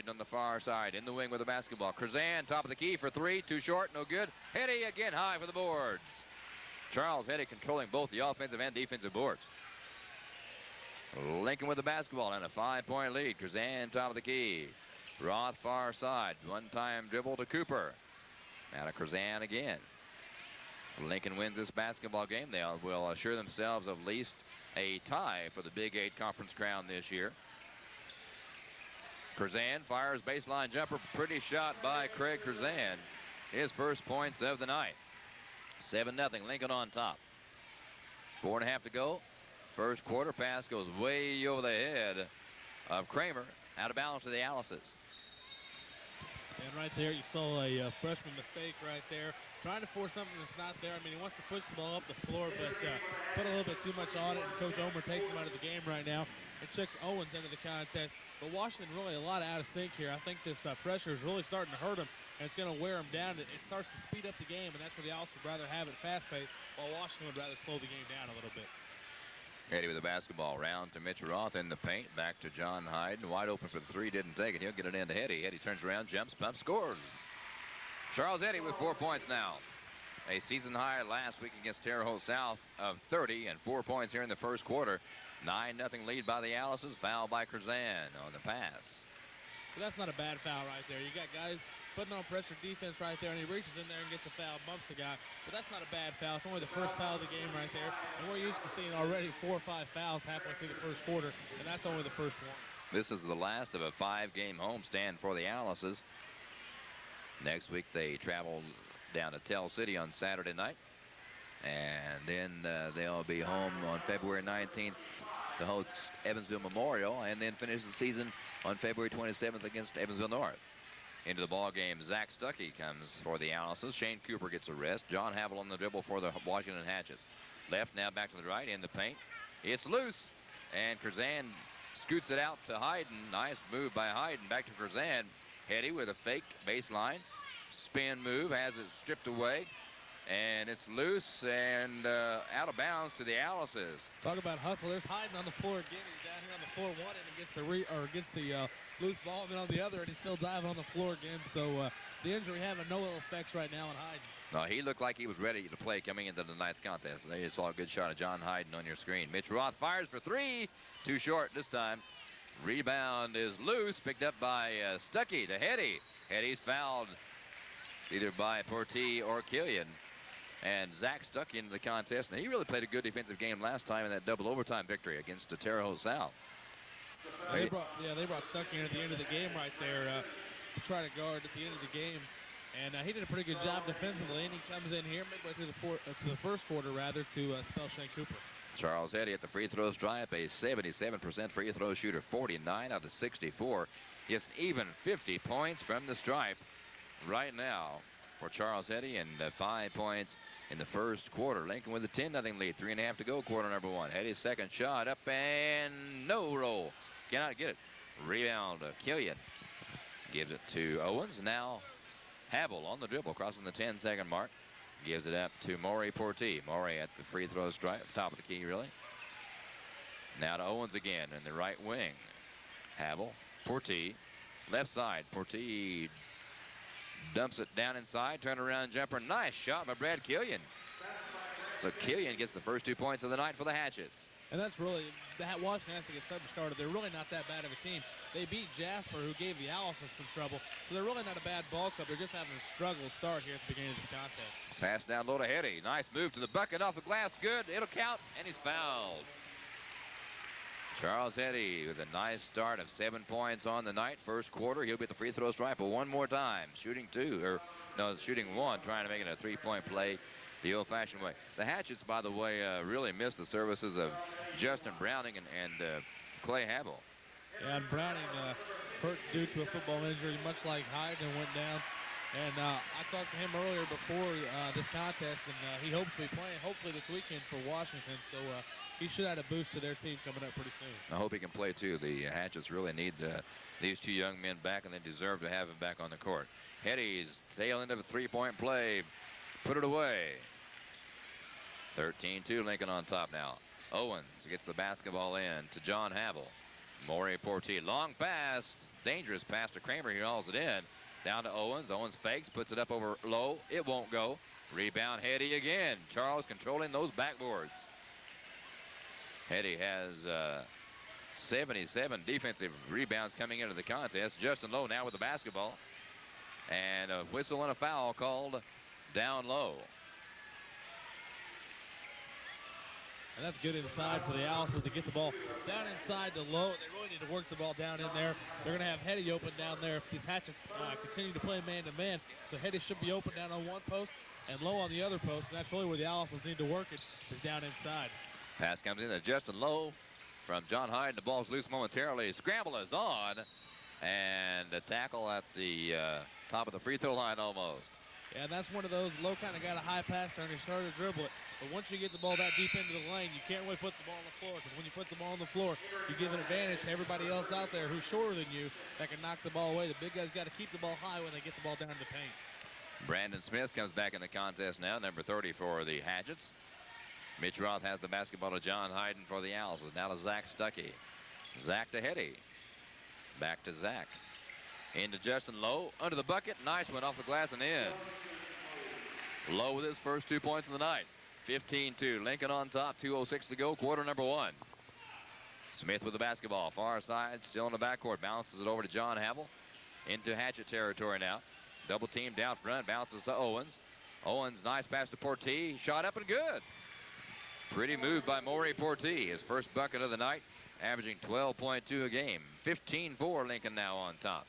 On the far side, in the wing with the basketball. Curzan, top of the key for three, too short, no good. Hetty again high for the boards. Charles Hetty controlling both the offensive and defensive boards. Lincoln with the basketball and a 5-point lead. Curzan, top of the key. Roth, far side. One-time dribble to Cooper. Now to Curzan again. Lincoln wins this basketball game. They will assure themselves of at least a tie for the Big 8 conference crown this year. Curzan fires baseline jumper. Pretty shot by Craig Curzan. His first points of the night. 7-0, Lincoln on top. 4.5 to go. First quarter. Pass goes way over the head of Kramer. Out of bounds to the Alice's. And right there, you saw a freshman mistake right there. Trying to force something that's not there. I mean, he wants to push the ball up the floor, but put a little bit too much on it. And Coach Omer takes him out of the game right now and checks Owens into the contest. But Washington really a lot out of sync here. I think this pressure is really starting to hurt him, and it's going to wear him down. It starts to speed up the game, and that's where the Alice would rather have it fast-paced, while Washington would rather slow the game down a little bit. Hetty with the basketball. Round to Mitch Roth in the paint. Back to John Hyden. Wide open for the three. Didn't take it. He'll get it into Hetty. Hetty turns around, jumps, pumps, scores. Charles Hetty with 4 points now. A season high last week against Terre Haute South of 30 and 4 points here in the first quarter. 9-0 lead by the Alice's. Foul by Curzan on the pass. So that's not a bad foul right there. You got guys putting on pressure defense right there, and he reaches in there and gets a foul, bumps the guy. But that's not a bad foul. It's only the first foul of the game right there. And we're used to seeing already 4 or 5 fouls halfway through the first quarter, and that's only the first one. This is the last of a 5-game homestand for the Alice's. Next week they travel down to Tell City on Saturday night. And then they'll be home on February 19th to host Evansville Memorial, and then finish the season on February 27th against Evansville North. Into the ball game, Zach Stuckey comes for the Alice's. Shane Cooper gets a rest. John Havel on the dribble for the Washington Hatchets. Left, now back to the right, in the paint. It's loose, and Curzan scoots it out to Hyden. Nice move by Hyden. Back to Curzan. Hetty with a fake baseline. Spin move, has it stripped away. And it's loose and out of bounds to the Alice's. Talk about hustle. There's Hyden on the floor again. He's down here on the floor one, and he gets the loose ball, and then on the other, and he's still diving on the floor again. So the injury having no ill effects right now on Hyden. No, he looked like he was ready to play coming into tonight's contest. There you saw a good shot of John Hyden on your screen. Mitch Roth fires for three. Too short this time. Rebound is loose, picked up by Stuckey to Hetty. Hetty's fouled either by Portee or Killian. And Zach Stuckey into the contest. And he really played a good defensive game last time in that double overtime victory against the Terre Haute South. They brought Stuckey in at the end of the game right there to try to guard at the end of the game. And he did a pretty good job defensively. And he comes in here midway through the first quarter, rather, to spell Shane Cooper. Charles Hetty at the free throw stripe, a 77% free throw shooter, 49 out of 64. Just even 50 points from the stripe right now for Charles Hetty, and 5 points in the first quarter. Lincoln with a 10-0 lead. 3.5 to go, quarter number one. Hetty's second shot up and no roll. Cannot get it. Rebound Killian. Gives it to Owens. Now Havel on the dribble, crossing the 10-second mark. Gives it up to Maury Portee. Maury at the free throw stripe, top of the key really. Now to Owens again in the right wing. Havel, Portee, left side. Portee dumps it down inside, turnaround jumper. Nice shot by Brad Killian. So Killian gets the first 2 points of the night for the Hatchets. And that's really, Washington has to get something started. They're really not that bad of a team. They beat Jasper, who gave the Alice's some trouble. So they're really not a bad ball club. They're just having a struggle start here at the beginning of this contest. Pass down low to Hetty. Nice move to the bucket, off the glass. Good. It'll count, and he's fouled. Charles Hetty with a nice start of 7 points on the night. First quarter, he'll be at the free throw stripe one more time. Shooting one, trying to make it a three-point play the old-fashioned way. The Hatchets, by the way, really missed the services of Justin Browning and Clay Havel. Yeah, and Browning hurt due to a football injury, much like Hyden went down. And I talked to him earlier before this contest, and he hopes to be playing hopefully this weekend for Washington. So he should add a boost to their team coming up pretty soon. I hope he can play too. The Hatchets really need these two young men back, and they deserve to have him back on the court. Hetty's tail end of a three-point play. Put it away. 13-2, Lincoln on top now. Owens gets the basketball in to John Havel. Maury Porte, long pass, dangerous pass to Kramer. He hauls it in. Down to Owens. Owens fakes, puts it up over low. It won't go. Rebound, Hetty again. Charles controlling those backboards. Hetty has 77 defensive rebounds coming into the contest. Justin Lowe now with the basketball. And a whistle and a foul called down low. And that's good inside for the Owls to get the ball down inside to Lowe. They really need to work the ball down in there. They're going to have Hetty open down there if these Hatchets continue to play man-to-man. So Hetty should be open down on one post and Lowe on the other post. And that's really where the Owls need to work it, is down inside. Pass comes in to Justin Lowe from John Hyden. The ball's loose momentarily. Scramble is on. And a tackle at the top of the free throw line almost. Yeah, that's one of those. Lowe kind of got a high pass there and he started to dribble it. But once you get the ball that deep into the lane, you can't really put the ball on the floor, because when you put the ball on the floor, you give an advantage to everybody else out there who's shorter than you that can knock the ball away. The big guys got to keep the ball high when they get the ball down in the paint. Brandon Smith comes back in the contest now, number 30 for the Hatchets. Mitch Roth has the basketball to John Hyden for the Owls. Now to Zach Stuckey. Zach to Hetty. Back to Zach. Into Justin Lowe. Under the bucket. Nice one off the glass and in. Lowe with his first 2 points of the night. 15-2. Lincoln on top. 2:06 to go. Quarter number one. Smith with the basketball. Far side. Still in the backcourt. Bounces it over to John Havel. Into Hatchet territory now. Double teamed down front. Bounces to Owens. Owens, nice pass to Porte. Shot up and good. Pretty move by Maury Porte. His first bucket of the night. Averaging 12.2 a game. 15-4. Lincoln now on top.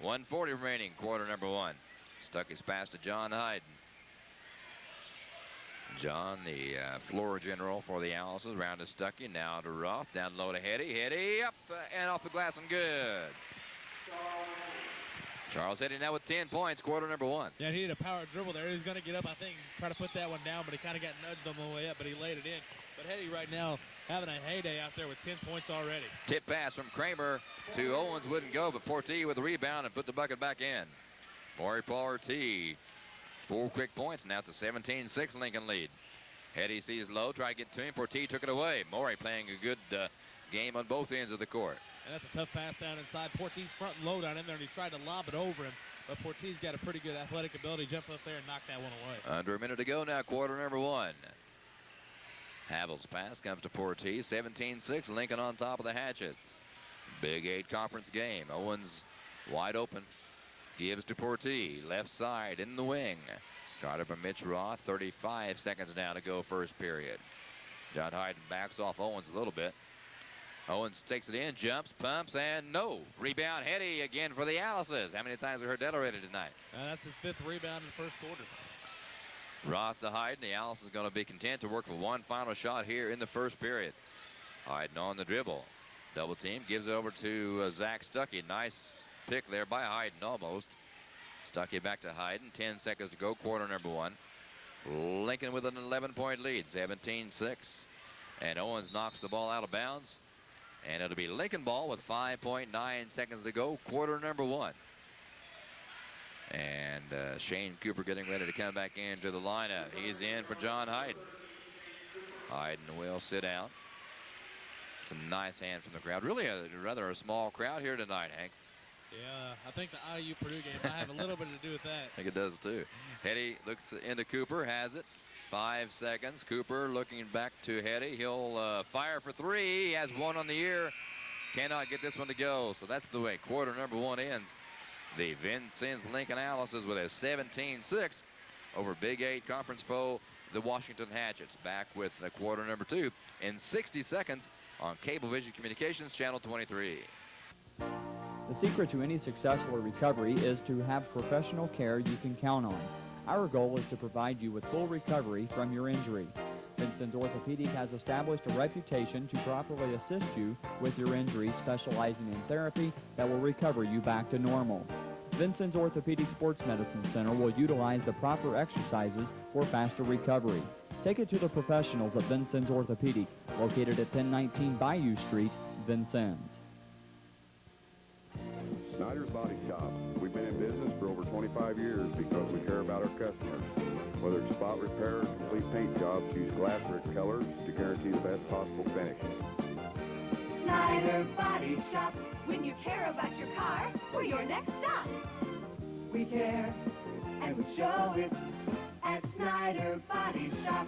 1:40 remaining. Quarter number one. Stuckey's pass to John Hyden. John, the floor general for the Owls, round to Stuckey. Now to Roth. Down low to Hetty. Hetty up and off the glass and good. Charles Hetty now with 10 points, quarter number one. Yeah, he needed a power dribble there. He's going to get up, I think, try to put that one down, but he kind of got nudged on the way up, but he laid it in. But Hetty right now having a heyday out there with 10 points already. Tip pass from Kramer to Owens, wouldn't go, but Porte with the rebound and put the bucket back in. Maury Porte, 4 quick points, now it's a 17-6 Lincoln lead. Hetty sees Lowe, try to get to him. Porte took it away. Maury playing a good game on both ends of the court. And that's a tough pass down inside. Porte's front and low down in there, and he tried to lob it over him. But Porte's got a pretty good athletic ability. Jump up there and knock that one away. Under a minute to go now, quarter number one. Havel's pass comes to Porte. 17-6, Lincoln on top of the Hatchets. Big 8 conference game. Owens wide open. Gives to Porte. Left side in the wing. Got it from Mitch Roth. 35 seconds now to go first period. John Hyden backs off Owens a little bit. Owens takes it in, jumps, pumps, and no. Rebound, Hetty again for the Alices. How many times have we heard that already tonight? That's his 5th rebound in the first quarter. Roth to Hyden. The Alice is going to be content to work for one final shot here in the first period. Hyden on the dribble. Double team, gives it over to Zach Stuckey. Nice pick there by Hyden almost. Stuckey back to Hyden. 10 seconds to go, quarter number one. Lincoln with an 11-point lead, 17-6. And Owens knocks the ball out of bounds. And it'll be Lincoln ball with 5.9 seconds to go, quarter number one. And Shane Cooper getting ready to come back into the lineup. He's in for John Hyden. Hyden will sit down. It's a nice hand from the crowd. Really rather a small crowd here tonight, Hank. Yeah, I think the IU Purdue game might have a little bit to do with that. I think it does too. Hetty looks into Cooper, has it. 5 seconds. Cooper looking back to Hetty. He'll fire for 3. He has 1 on the year. Cannot get this one to go. So that's the way quarter number one ends. The Vincennes Lincoln Alices with a 17-6 over Big 8 conference foe, the Washington Hatchets. Back with quarter number two in 60 seconds on Cablevision Communications, Channel 23. The secret to any successful recovery is to have professional care you can count on. Our goal is to provide you with full recovery from your injury. Vincennes Orthopedic has established a reputation to properly assist you with your injury, specializing in therapy that will recover you back to normal. Vincennes Orthopedic Sports Medicine Center will utilize the proper exercises for faster recovery. Take it to the professionals at Vincennes Orthopedic, located at 1019 Bayou Street, Vincennes. Snyder's Body Shop. We've been in business for over 25 years because we care about our customers. Whether it's spot repair or complete paint jobs, use glass rich colors to guarantee the best possible finish. Snyder Body Shop. When you care about your car, we're your next stop. We care, and we show it at Snyder Body Shop.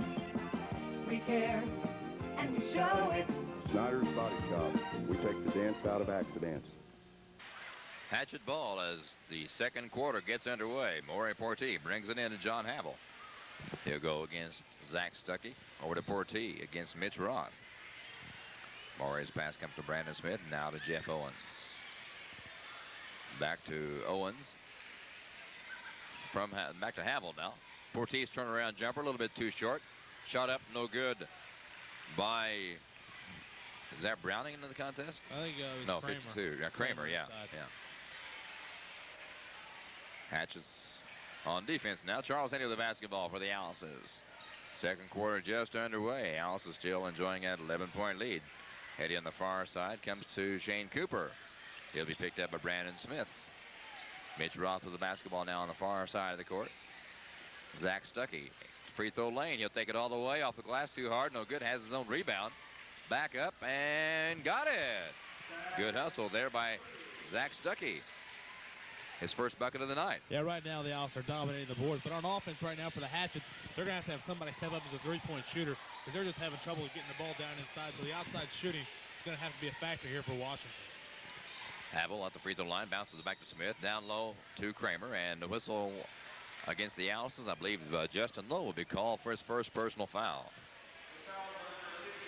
We care, and we show it. Snyder's Body Shop. We take the dents out of accidents. Hatchet ball as the second quarter gets underway. Maury Portee brings it in to John Havel. He'll go against Zach Stuckey. Over to Portee against Mitch Roth. Maury's pass comes to Brandon Smith. Now to Jeff Owens. Back to Owens. Back to Havel now. Portee's turnaround jumper a little bit too short. Shot up, no good by, is that Browning into the contest? I think it was No, Kramer. 52. Yeah, Kramer, yeah. Inside. Yeah. Hatches on defense now. Charles Henry with the basketball for the Alices. Second quarter just underway. Alice is still enjoying that 11-point lead. Eddie on the far side comes to Shane Cooper. He'll be picked up by Brandon Smith. Mitch Roth with the basketball now on the far side of the court. Zach Stuckey, free throw lane. He'll take it all the way off the glass too hard. No good. Has his own rebound. Back up and got it. Good hustle there by Zach Stuckey. His first bucket of the night. Yeah, right now the Owls are dominating the boards, but on offense right now for the Hatchets, they're going to have somebody step up as a three-point shooter because they're just having trouble getting the ball down inside. So the outside shooting is going to have to be a factor here for Washington. Havel at the free throw line, bounces it back to Smith, down low to Kramer, and the whistle against the Allisons. I believe Justin Lowe will be called for his first personal foul.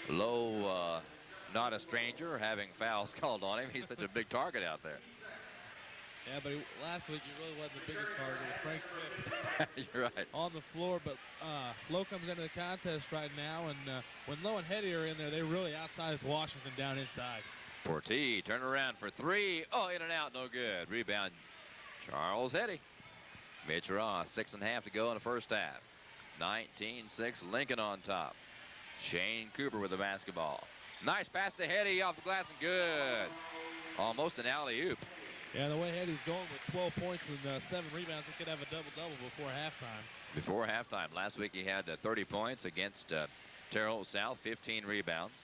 Lowe, not a stranger, having fouls called on him. He's such a big target out there. Yeah, but last week he really wasn't the biggest target with Frank Smith. You're right. On the floor, but Lowe comes into the contest right now, and when Lowe and Hetty are in there, they really outsize Washington down inside. Portee, turn around for three. Oh, in and out, no good. Rebound, Charles Hetty. Mitch Roth, 6.5 to go in the first half. 19-6, Lincoln on top. Shane Cooper with the basketball. Nice pass to Hetty off the glass and good. Almost an alley-oop. Yeah, the way Hetty's going with 12 points and 7 rebounds, he could have a double-double before halftime. Before halftime. Last week he had 30 points against Terre Haute South, 15 rebounds.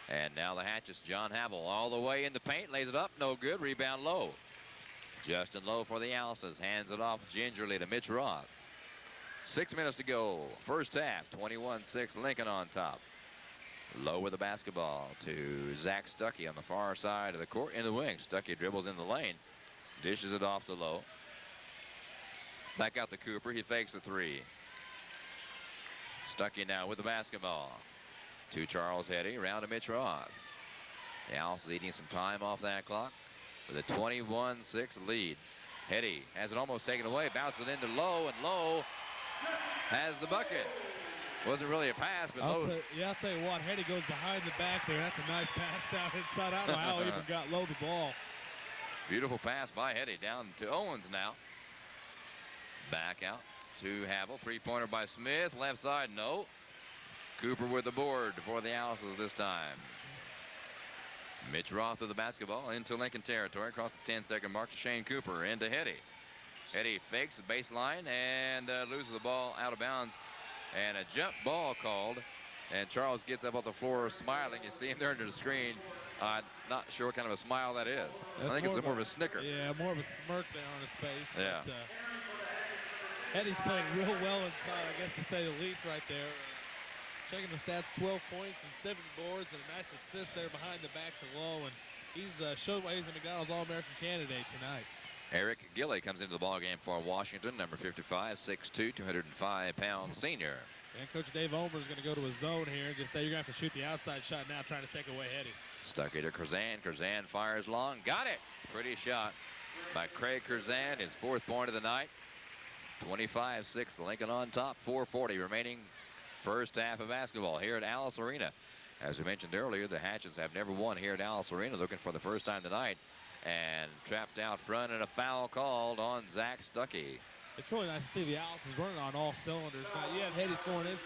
And now the Hatchets, John Havel all the way in the paint, lays it up, no good, rebound Lowe. Justin Lowe for the Alices, hands it off gingerly to Mitch Roth. 6 minutes to go, first half, 21-6, Lincoln on top. Lowe with the basketball to Zach Stuckey on the far side of the court in the wing. Stuckey dribbles in the lane, dishes it off to Lowe. Back out to Cooper, he fakes the three. Stuckey now with the basketball. To Charles Hetty, round to Mitch Roth. The Owls eating some time off that clock with a 21-6 lead. Hetty has it almost taken away, bounces it into Lowe, and Lowe has the bucket. Wasn't really a pass, but Lowe. I'll tell you what, Hetty goes behind the back there. That's a nice pass down inside. I don't know how he even got Lowe the ball. Beautiful pass by Hetty down to Owens now. Back out to Havel. Three-pointer by Smith. Left side, no. Cooper with the board for the Alices this time. Mitch Roth with the basketball into Lincoln territory. Across the 10-second mark to Shane Cooper. Into Hetty. Hetty fakes the baseline and loses the ball out of bounds. And a jump ball called. And Charles gets up off the floor smiling. You see him there under the screen. Not sure what kind of a smile that is. I think it's more of a snicker. Yeah, more of a smirk there on his face. Yeah. But, Hetty's playing real well inside, I guess, to say the least right there. Checking the stats, 12 points and 7 boards and a nice assist there behind the backs of Lowe. And he's showed why he's a McDonald's All-American candidate tonight. Eric Gilley comes into the ballgame for Washington, number 55, 6'2", 205-pound senior. And Coach Dave Omer is going to go to a zone here and just say you're going to have to shoot the outside shot now, trying to take away Hetty. Stuckey to Curzan. Curzan fires long. Got it. Pretty shot by Craig Curzan. His 4th point of the night. 25-6, Lincoln on top. 4:40 remaining first half of basketball here at Alice Arena. As we mentioned earlier, the Hatchets have never won here at Alice Arena, looking for the first time tonight. And trapped out front and a foul called on Zach Stuckey. It's really nice to see the Alice is running on all cylinders. Now, yeah, Hetty scoring inside,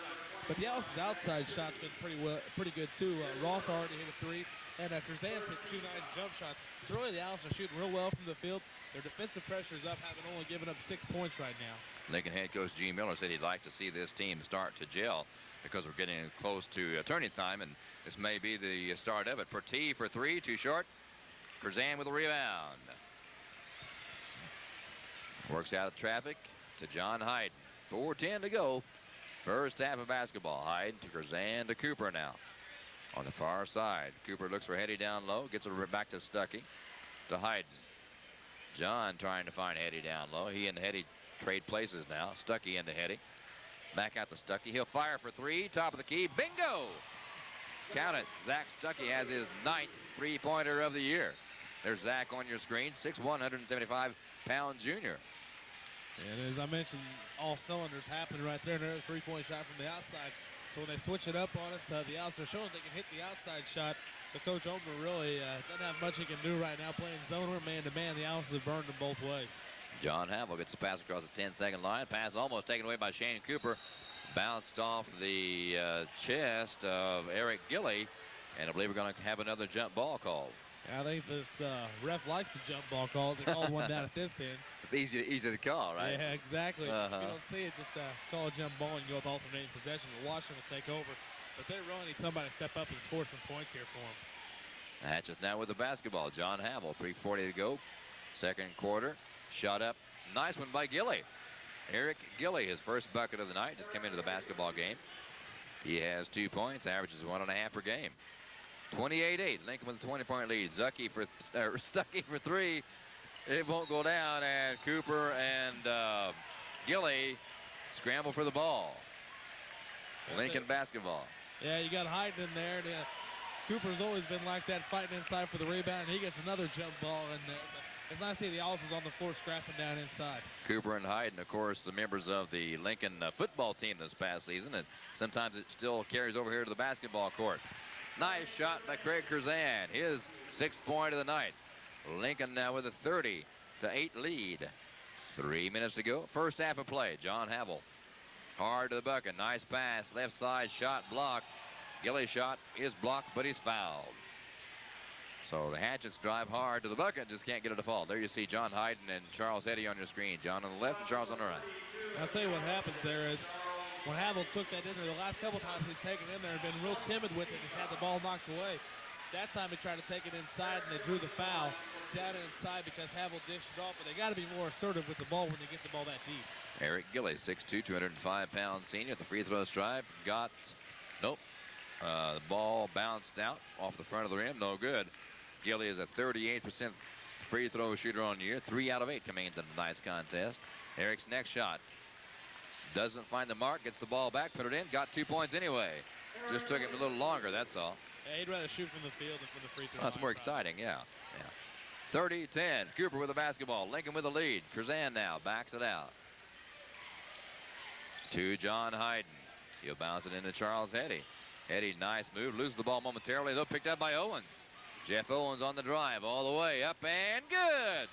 but the Alice's outside shot's been pretty good too. Roth already hit a 3, and Curzan's hit 2 nice jump shots. So really, the Alice are shooting real well from the field. Their defensive pressure is up, having only given up 6 points right now. Lincoln head coach G. Miller said he'd like to see this team start to gel. because we're getting close to turning time, and this may be the start of it. Pertee for three, too short. Curzan with a rebound. Works out of traffic to John Hyden. 4:10 to go. First half of basketball. Hyden to Curzan to Cooper now. On the far side, Cooper looks for Hetty down low. Gets it back to Stuckey. To Hyden. John trying to find Hetty down low. He and Hetty trade places now. Stuckey into Hetty. Back out to Stuckey. He'll fire for three. Top of the key. Bingo! Count it. Zach Stuckey has his 9th three-pointer of the year. There's Zach on your screen. 6'1", 175-pound junior. And as I mentioned, all cylinders happening right there. Another three-point shot from the outside. So when they switch it up on us, the Owls are showing they can hit the outside shot. So Coach Omer really doesn't have much he can do right now playing zone or man-to-man. The Owls have burned them both ways. John Havel gets the pass across the 10-second line. Pass almost taken away by Shane Cooper. Bounced off the chest of Eric Gilly. And I believe we're going to have another jump ball called. I think this ref likes the jump ball calls. They called one down at this end. It's easy to call, right? Yeah, exactly. If you don't see it, just call a jump ball and go with alternating possession. Washington will take over. But they really need somebody to step up and score some points here for them. Hatches now with the basketball. John Havel, 3:40 to go. Second quarter. Shot up. Nice one by Gilly. Eric Gilly, his first bucket of the night, just came into the basketball game. He has 2 points, averages 1.5 per game. 28-8. Lincoln with a 20-point lead. Stuckey for three. It won't go down, and Cooper and Gilly scramble for the ball. Lincoln basketball. Yeah, you got Hyden in there. Cooper's always been like that, fighting inside for the rebound, and he gets another jump ball. And it's nice to see the Owls on the floor scrapping down inside. Cooper and Hyden, of course, the members of the Lincoln football team this past season, and sometimes it still carries over here to the basketball court. Nice shot by Craig Curzan, his 6th point of the night. Lincoln now with a 30-8 lead. 3 minutes to go. First half of play. John Havel hard to the bucket. Nice pass. Left side shot blocked. Gilly's shot is blocked, but he's fouled. So the Hatchets drive hard to the bucket, just can't get it to fall. There you see John Hyden and Charles Hetty on your screen. John on the left and Charles on the right. I'll tell you what happens there is when Havel took that in there, the last couple times he's taken in there and been real timid with it. He's had the ball knocked away. That time he tried to take it inside, and they drew the foul down inside because Havel dished it off. But they got to be more assertive with the ball when they get the ball that deep. Eric Gilly, 6'2", 205-pound senior at the free throw stripe. The ball bounced out off the front of the rim. No good. Gilly is a 38% free throw shooter on the year. 3 out of 8 coming into tonight's contest. Eric's next shot doesn't find the mark. Gets the ball back. Put it in. Got 2 points anyway. Just took him a little longer. That's all. Yeah, he'd rather shoot from the field than from the free throw line. That's more exciting. Yeah. 30-10. Cooper with the basketball. Lincoln with the lead. Curzan now backs it out to John Hyden. He'll bounce it into Charles Hetty. Hetty, nice move. Loses the ball momentarily, though. Picked up by Owens. Jeff Owens on the drive all the way up and good.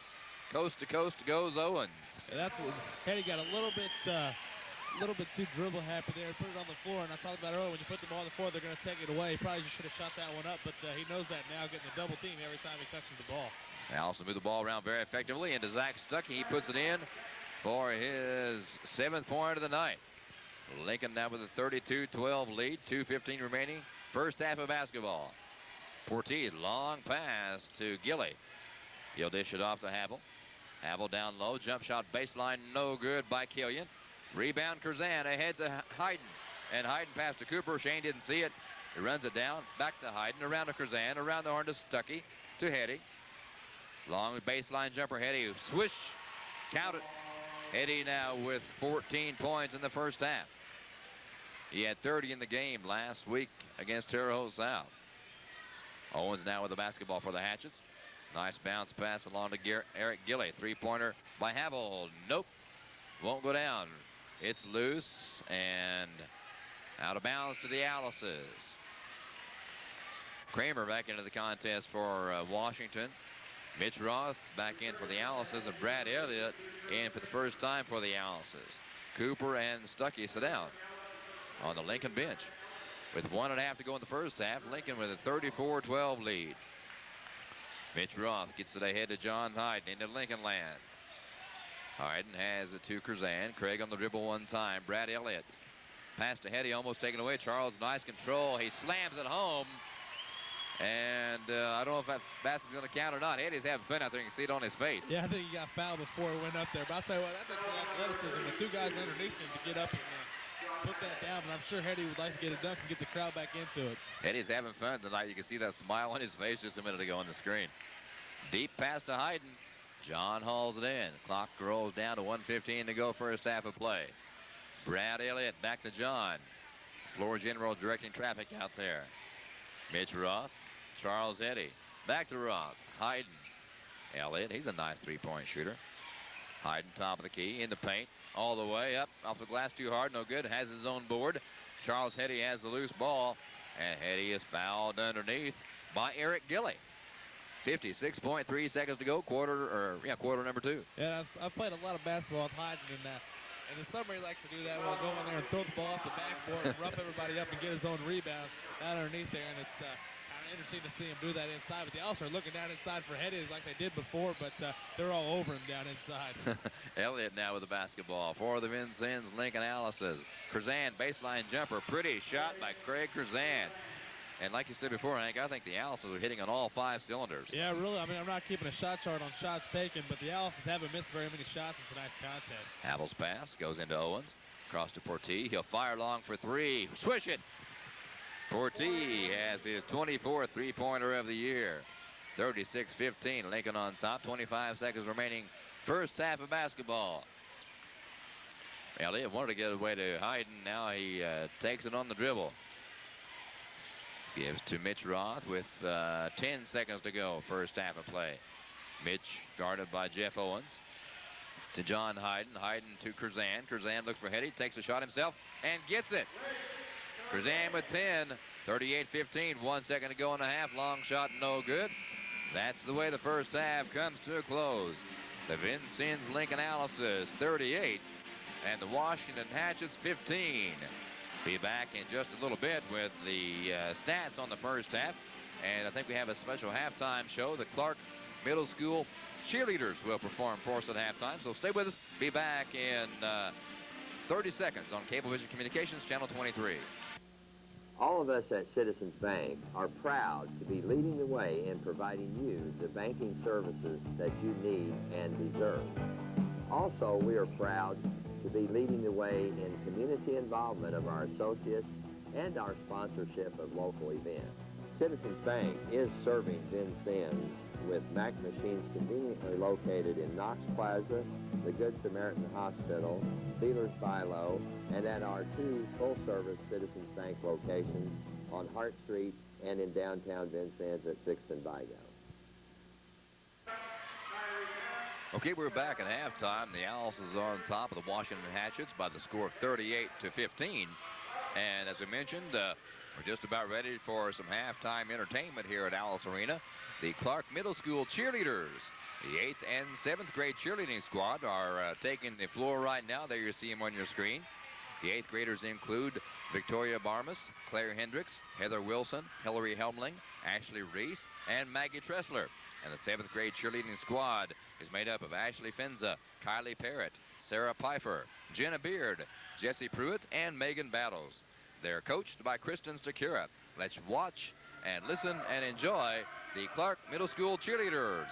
Coast to coast goes Owens. Yeah, that's what Hetty got a little bit too dribble happy there. Put it on the floor, and I talked about earlier, when you put the ball on the floor, they're going to take it away. He probably just should have shot that one up, but he knows that now, getting a double team every time he touches the ball. Allison moved the ball around very effectively into Zach Stuckey. He puts it in for his 7th point of the night. Lincoln now with a 32-12 lead. 2:15 remaining. First half of basketball. Portiz, long pass to Gilly. He'll dish it off to Havel. Havel down low. Jump shot baseline. No good by Killian. Rebound Curzan ahead to Hyden. And Hyden passed to Cooper. Shane didn't see it. He runs it down. Back to Hyden. Around to Curzan. Around the horn to Stuckey. To Hetty. Long baseline jumper. Hetty. Swish. Count it. Hetty now with 14 points in the first half. He had 30 in the game last week against Terre Haute South. Owens now with the basketball for the Hatchets. Nice bounce pass along to Eric Gilly. 3-pointer by Havel. Nope. Won't go down. It's loose and out of bounds to the Alices. Kramer back into the contest for Washington. Mitch Roth back in for the Alices, and Brad Elliott in for the first time for the Alices. Cooper and Stuckey sit down on the Lincoln bench. With 1.5 to go in the first half, Lincoln with a 34-12 lead. Mitch Roth gets it ahead to John Hyden into Lincoln land. Hyden has it to Curzan. Craig on the dribble one time. Brad Elliott Pass to Hetty, almost taken away. Charles, nice control. He slams it home. And I don't know if that basket's going to count or not. Hetty's having fun out there. You can see it on his face. Yeah, I think he got fouled before it went up there. But I'll tell you what, that's actually athleticism with 2 guys underneath him to get up and put that down. But I'm sure Hetty would like to get a dunk and get the crowd back into it. Hetty's having fun tonight. You can see that smile on his face just a minute ago on the screen. Deep pass to Hayden. John hauls it in. Clock rolls down to 1:15 to go, first half of play. Brad Elliott back to John. Floor general directing traffic out there. Mitch Roth. Charles Eddy. Back to Roth. Hayden. Elliott, he's a nice three-point shooter. Hayden, top of the key, in the paint. All the way up. Off the glass too hard. No good. Has his own board. Charles Hetty has the loose ball. And Hetty is fouled underneath by Eric Gilly. 56.3 seconds to go. Quarter number 2. Yeah, I've played a lot of basketball with Hayden, and the summer he likes to do that. We'll go in there and throw the ball off the backboard and rough everybody up and get his own rebound down underneath there. And it's kind of interesting to see him do that inside. But they also are looking down inside for Hetty like they did before, but they're all over him down inside. Elliott now with the basketball for the Vincennes Lincoln Alice's. Curzan, baseline jumper. Pretty shot by Craig Curzan. And like you said before, Hank, I think the Alices are hitting on all 5 cylinders. Yeah, really. I mean, I'm not keeping a shot chart on shots taken, but the Alices haven't missed very many shots in tonight's contest. Havel's pass goes into Owens. Across to Portee. He'll fire long for 3. Swish it. Portee has his 24th three-pointer of the year. 36-15. Lincoln on top. 25 seconds remaining. First half of basketball. Elliott wanted to get away to Hayden. Now he takes it on the dribble. Gives to Mitch Roth with 10 seconds to go. First half of play. Mitch guarded by Jeff Owens. To John Hayden. Hayden to Curzan. Curzan looks for Hetty. Takes a shot himself and gets it. Curzan with 10. 38-15. 1 second to go in the half. Long shot, no good. That's the way the first half comes to a close. The Vincennes Lincoln Alices 38 and the Washington Hatchets 15. Be back in just a little bit with the stats on the first half. And I think we have a special halftime show. The Clark Middle School cheerleaders will perform for us at halftime. So stay with us. Be back in 30 seconds on Cablevision Communications, Channel 23. All of us at Citizens Bank are proud to be leading the way in providing you the banking services that you need and deserve. Also, we are proud to be leading the way in community involvement of our associates and our sponsorship of local events. Citizens Bank is serving Vincennes with Mac machines conveniently located in Knox Plaza, the Good Samaritan Hospital, Steelers Philo, and at our 2 full-service Citizens Bank locations on Hart Street and in downtown Vincennes at 6th and Vigo. Okay, we're back at halftime. The Alices are on top of the Washington Hatchets by the score of 38-15. And as I mentioned, we're just about ready for some halftime entertainment here at Alice Arena. The Clark Middle School cheerleaders, the 8th and 7th grade cheerleading squad, are taking the floor right now. There you see them on your screen. The 8th graders include Victoria Barmas, Claire Hendricks, Heather Wilson, Hillary Helmling, Ashley Reese, and Maggie Tressler. And the 7th grade cheerleading squad is made up of Ashley Finza, Kylie Parrott, Sarah Pfeiffer, Jenna Beard, Jessie Pruitt, and Megan Battles. They're coached by Kristen Stakura. Let's watch and listen and enjoy the Clark Middle School cheerleaders.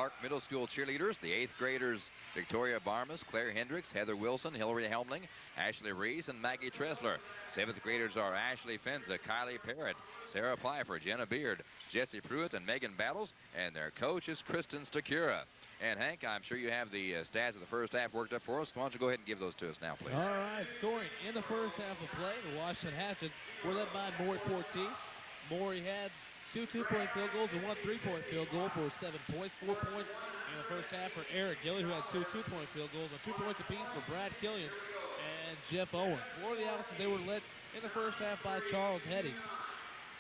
Park Middle School cheerleaders, the 8th graders, Victoria Barmas, Claire Hendricks, Heather Wilson, Hillary Helmling, Ashley Reese, and Maggie Tressler. 7th graders are Ashley Fenza, Kylie Parrott, Sarah Pfeiffer, Jenna Beard, Jesse Pruitt, and Megan Battles, and their coach is Kristen Stakura. And Hank, I'm sure you have the stats of the first half worked up for us. Why don't you go ahead and give those to us now, please? All right, scoring in the first half of play, the Washington Hatchets were led by Maury Portier. Maury had 2 two-point field goals and 1 3-point field goal for 7 points. 4 points in the first half for Eric Gilly, who had 2 two-point field goals and 2 points apiece for Brad Killian and Jeff Owens. For the Allisons, they were led in the first half by Charles Hetty.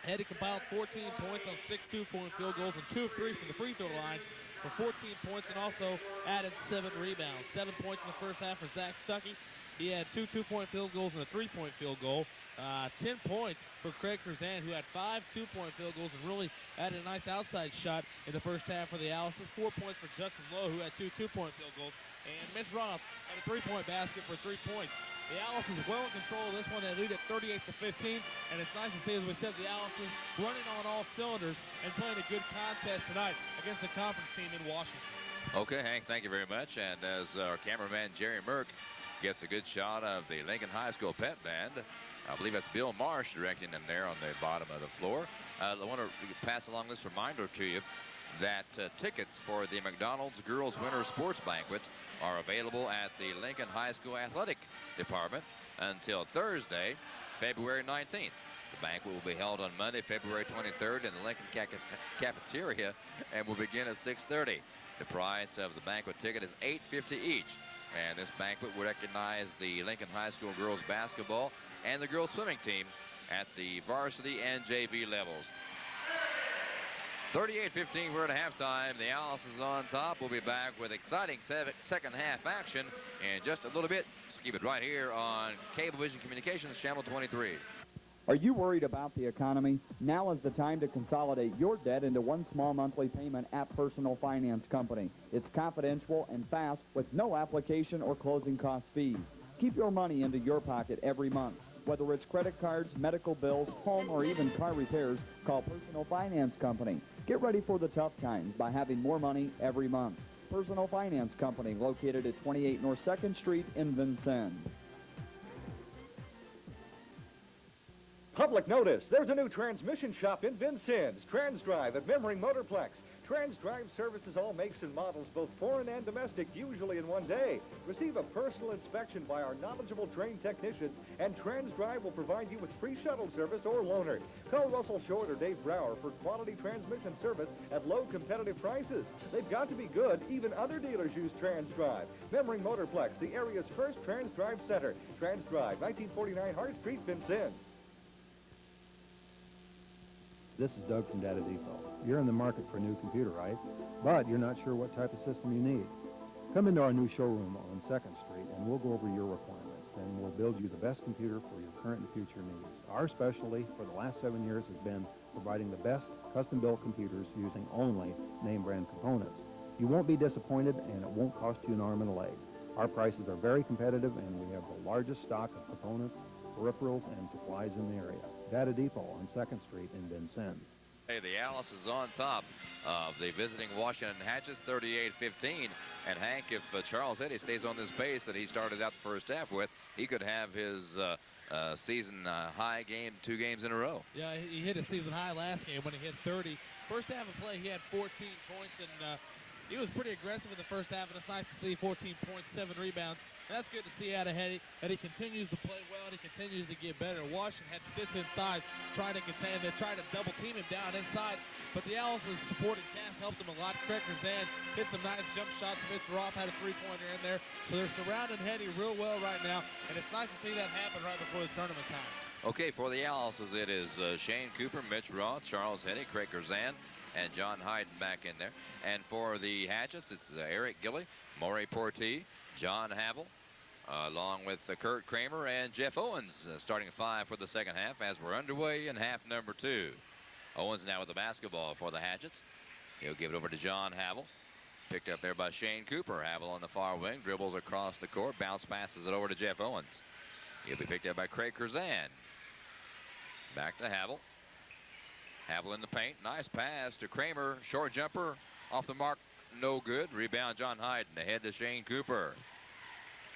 Hetty compiled 14 points on 6 two-point field goals and 2 of 3 from the free throw line for 14 points, and also added 7 rebounds. 7 points in the first half for Zach Stuckey. He had 2 two-point field goals and a 3-point field goal. 10 points for Craig Curzan, who had 5 two-point field goals and really added a nice outside shot in the first half for the Allisons. 4 points for Justin Lowe, who had 2 two-point field goals. And Mitch Roth had a 3-point basket for 3 points. The Allisons well in control of this one. They lead at 38-15, and it's nice to see, as we said, the Allisons running on all cylinders and playing a good contest tonight against the conference team in Washington. Okay, Hank, thank you very much. And as our cameraman Jerry Merck gets a good shot of the Lincoln High School pep band, I believe that's Bill Marsh directing them there on the bottom of the floor. I want to pass along this reminder to you that tickets for the McDonald's Girls Winter Sports Banquet are available at the Lincoln High School Athletic Department until Thursday, February 19th. The banquet will be held on Monday, February 23rd in the Lincoln Cafeteria and will begin at 6:30. The price of the banquet ticket is $8.50 each. And this banquet will recognize the Lincoln High School girls basketball and the girls swimming team at the varsity and JV levels. 38-15, we're at halftime. The Allisons on top. We'll be back with exciting second half action in just a little bit. So keep it right here on Cablevision Communications, Channel 23. Are you worried about the economy? Now is the time to consolidate your debt into one small monthly payment at Personal Finance Company. It's confidential and fast with no application or closing cost fees. Keep your money into your pocket every month. Whether it's credit cards, medical bills, home, or even car repairs, call Personal Finance Company. Get ready for the tough times by having more money every month. Personal Finance Company, located at 28 North 2nd Street in Vincennes. Public notice, there's a new transmission shop in Vincennes, TransDrive at Memmering Motorplex. TransDrive services all makes and models, both foreign and domestic, usually in one day. Receive a personal inspection by our knowledgeable trained technicians, and TransDrive will provide you with free shuttle service or loaner. Call Russell Short or Dave Brower for quality transmission service at low competitive prices. They've got to be good. Even other dealers use TransDrive. Memmering Motorplex, the area's first TransDrive center. TransDrive, 1949 Hart Street, Vincennes. This is Doug from Data Depot. You're in the market for a new computer, right? But you're not sure what type of system you need. Come into our new showroom on 2nd Street and we'll go over your requirements. Then we'll build you the best computer for your current and future needs. Our specialty for the last 7 years has been providing the best custom-built computers using only name brand components. You won't be disappointed and it won't cost you an arm and a leg. Our prices are very competitive and we have the largest stock of components, peripherals, and supplies in the area. Data Depot on 2nd Street in Vincennes. Hey, the Allisons on top of the visiting Washington Hatchets, 38-15. And Hank, if Charles Eddy stays on this pace that he started out the first half with, he could have his season high game 2 games in a row. Yeah, he hit a season high last game when he hit 30. First half of play, he had 14 points, and he was pretty aggressive in the first half, and it's nice to see 14 points, 7 rebounds. That's good to see out of Hetty, that he continues to play well and he continues to get better. Washington had fits inside, trying to contain him. They tried to double team him down inside, but the Allisons supporting cast helped him a lot. Craig Curzan hit some nice jump shots. Mitch Roth had a 3-pointer in there. So they're surrounding Hetty real well right now, and it's nice to see that happen right before the tournament time. Okay, for the Allisons, it is Shane Cooper, Mitch Roth, Charles Hetty, Craig Curzan, and John Hyden back in there. And for the Hatchets, it's Eric Gilly, Maury Portier, John Havel, along with Kurt Kramer and Jeff Owens, starting 5 for the second half as we're underway in half number 2. Owens now with the basketball for the Hatchets. He'll give it over to John Havel. Picked up there by Shane Cooper. Havel on the far wing, dribbles across the court, bounce passes it over to Jeff Owens. He'll be picked up by Craig Curzan. Back to Havel. Havel in the paint. Nice pass to Kramer. Short jumper off the mark no good. Rebound, John Hyden. Ahead to Shane Cooper.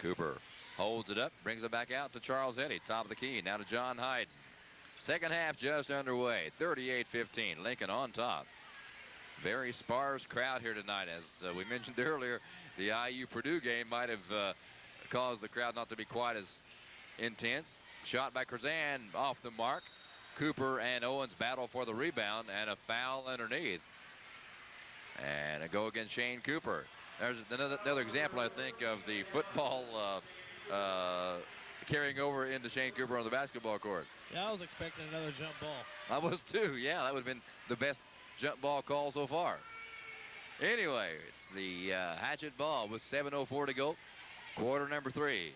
Cooper holds it up, brings it back out to Charles Eddy. Top of the key, now to John Hyden. Second half just underway. 38-15. Lincoln on top. Very sparse crowd here tonight. As we mentioned earlier, the IU-Purdue game might have caused the crowd not to be quite as intense. Shot by Curzan off the mark. Cooper and Owens battle for the rebound, and a foul underneath. And a go against Shane Cooper. There's another example, I think, of the football carrying over into Shane Cooper on the basketball court. Yeah, I was expecting another jump ball. I was too. Yeah, that would have been the best jump ball call so far. Anyway, the Hatchet ball with 7:04 to go. Quarter number 3.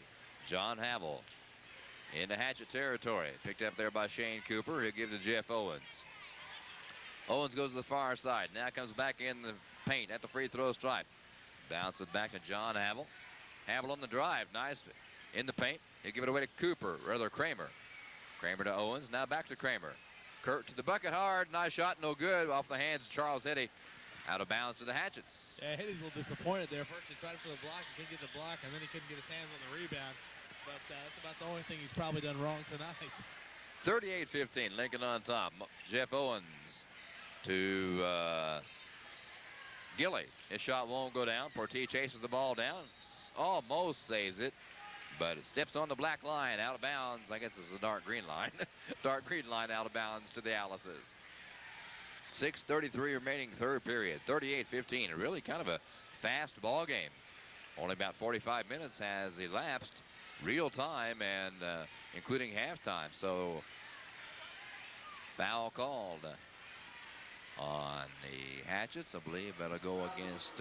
John Havel into Hatchet territory. Picked up there by Shane Cooper. He'll give it to Jeff Owens. Owens goes to the far side. Now comes back in the paint at the free throw stripe. Bounce it back to John Havel. Havel on the drive. Nice in the paint. He'll give it away to Cooper, rather Kramer. Kramer to Owens. Now back to Kramer. Kurt to the bucket hard. Nice shot, no good. Off the hands of Charles Eddy. Out of bounds to the Hatchets. Yeah, Eddy's a little disappointed there. First he tried for the block, he couldn't get the block, and then he couldn't get his hands on the rebound. But that's about the only thing he's probably done wrong tonight. 38-15, Lincoln on top. Jeff Owens to Gilly. His shot won't go down. Portee chases the ball down. Almost saves it, but it steps on the black line out of bounds. I guess it's a dark green line. Dark green line out of bounds to the Alice's. 6:33 remaining third period. 38-15, really kind of a fast ball game. Only about 45 minutes has elapsed, real time, and including halftime. So foul called on the Hatchets. I believe that'll go against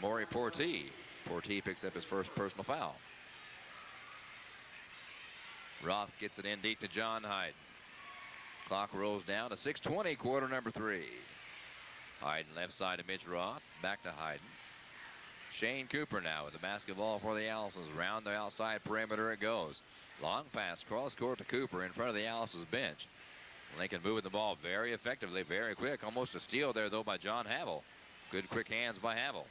Maury Portee. Portee picks up his first personal foul. Roth gets it in deep to John Hyden. Clock rolls down to 6:20, quarter number 3. Hyden left side to Mitch Roth. Back to Hyden. Shane Cooper now with the basketball for the Allisons. Round the outside perimeter it goes. Long pass cross court to Cooper in front of the Allisons bench. Lincoln moving the ball very effectively, very quick. Almost a steal there, though, by John Havel. Good quick hands by Havel.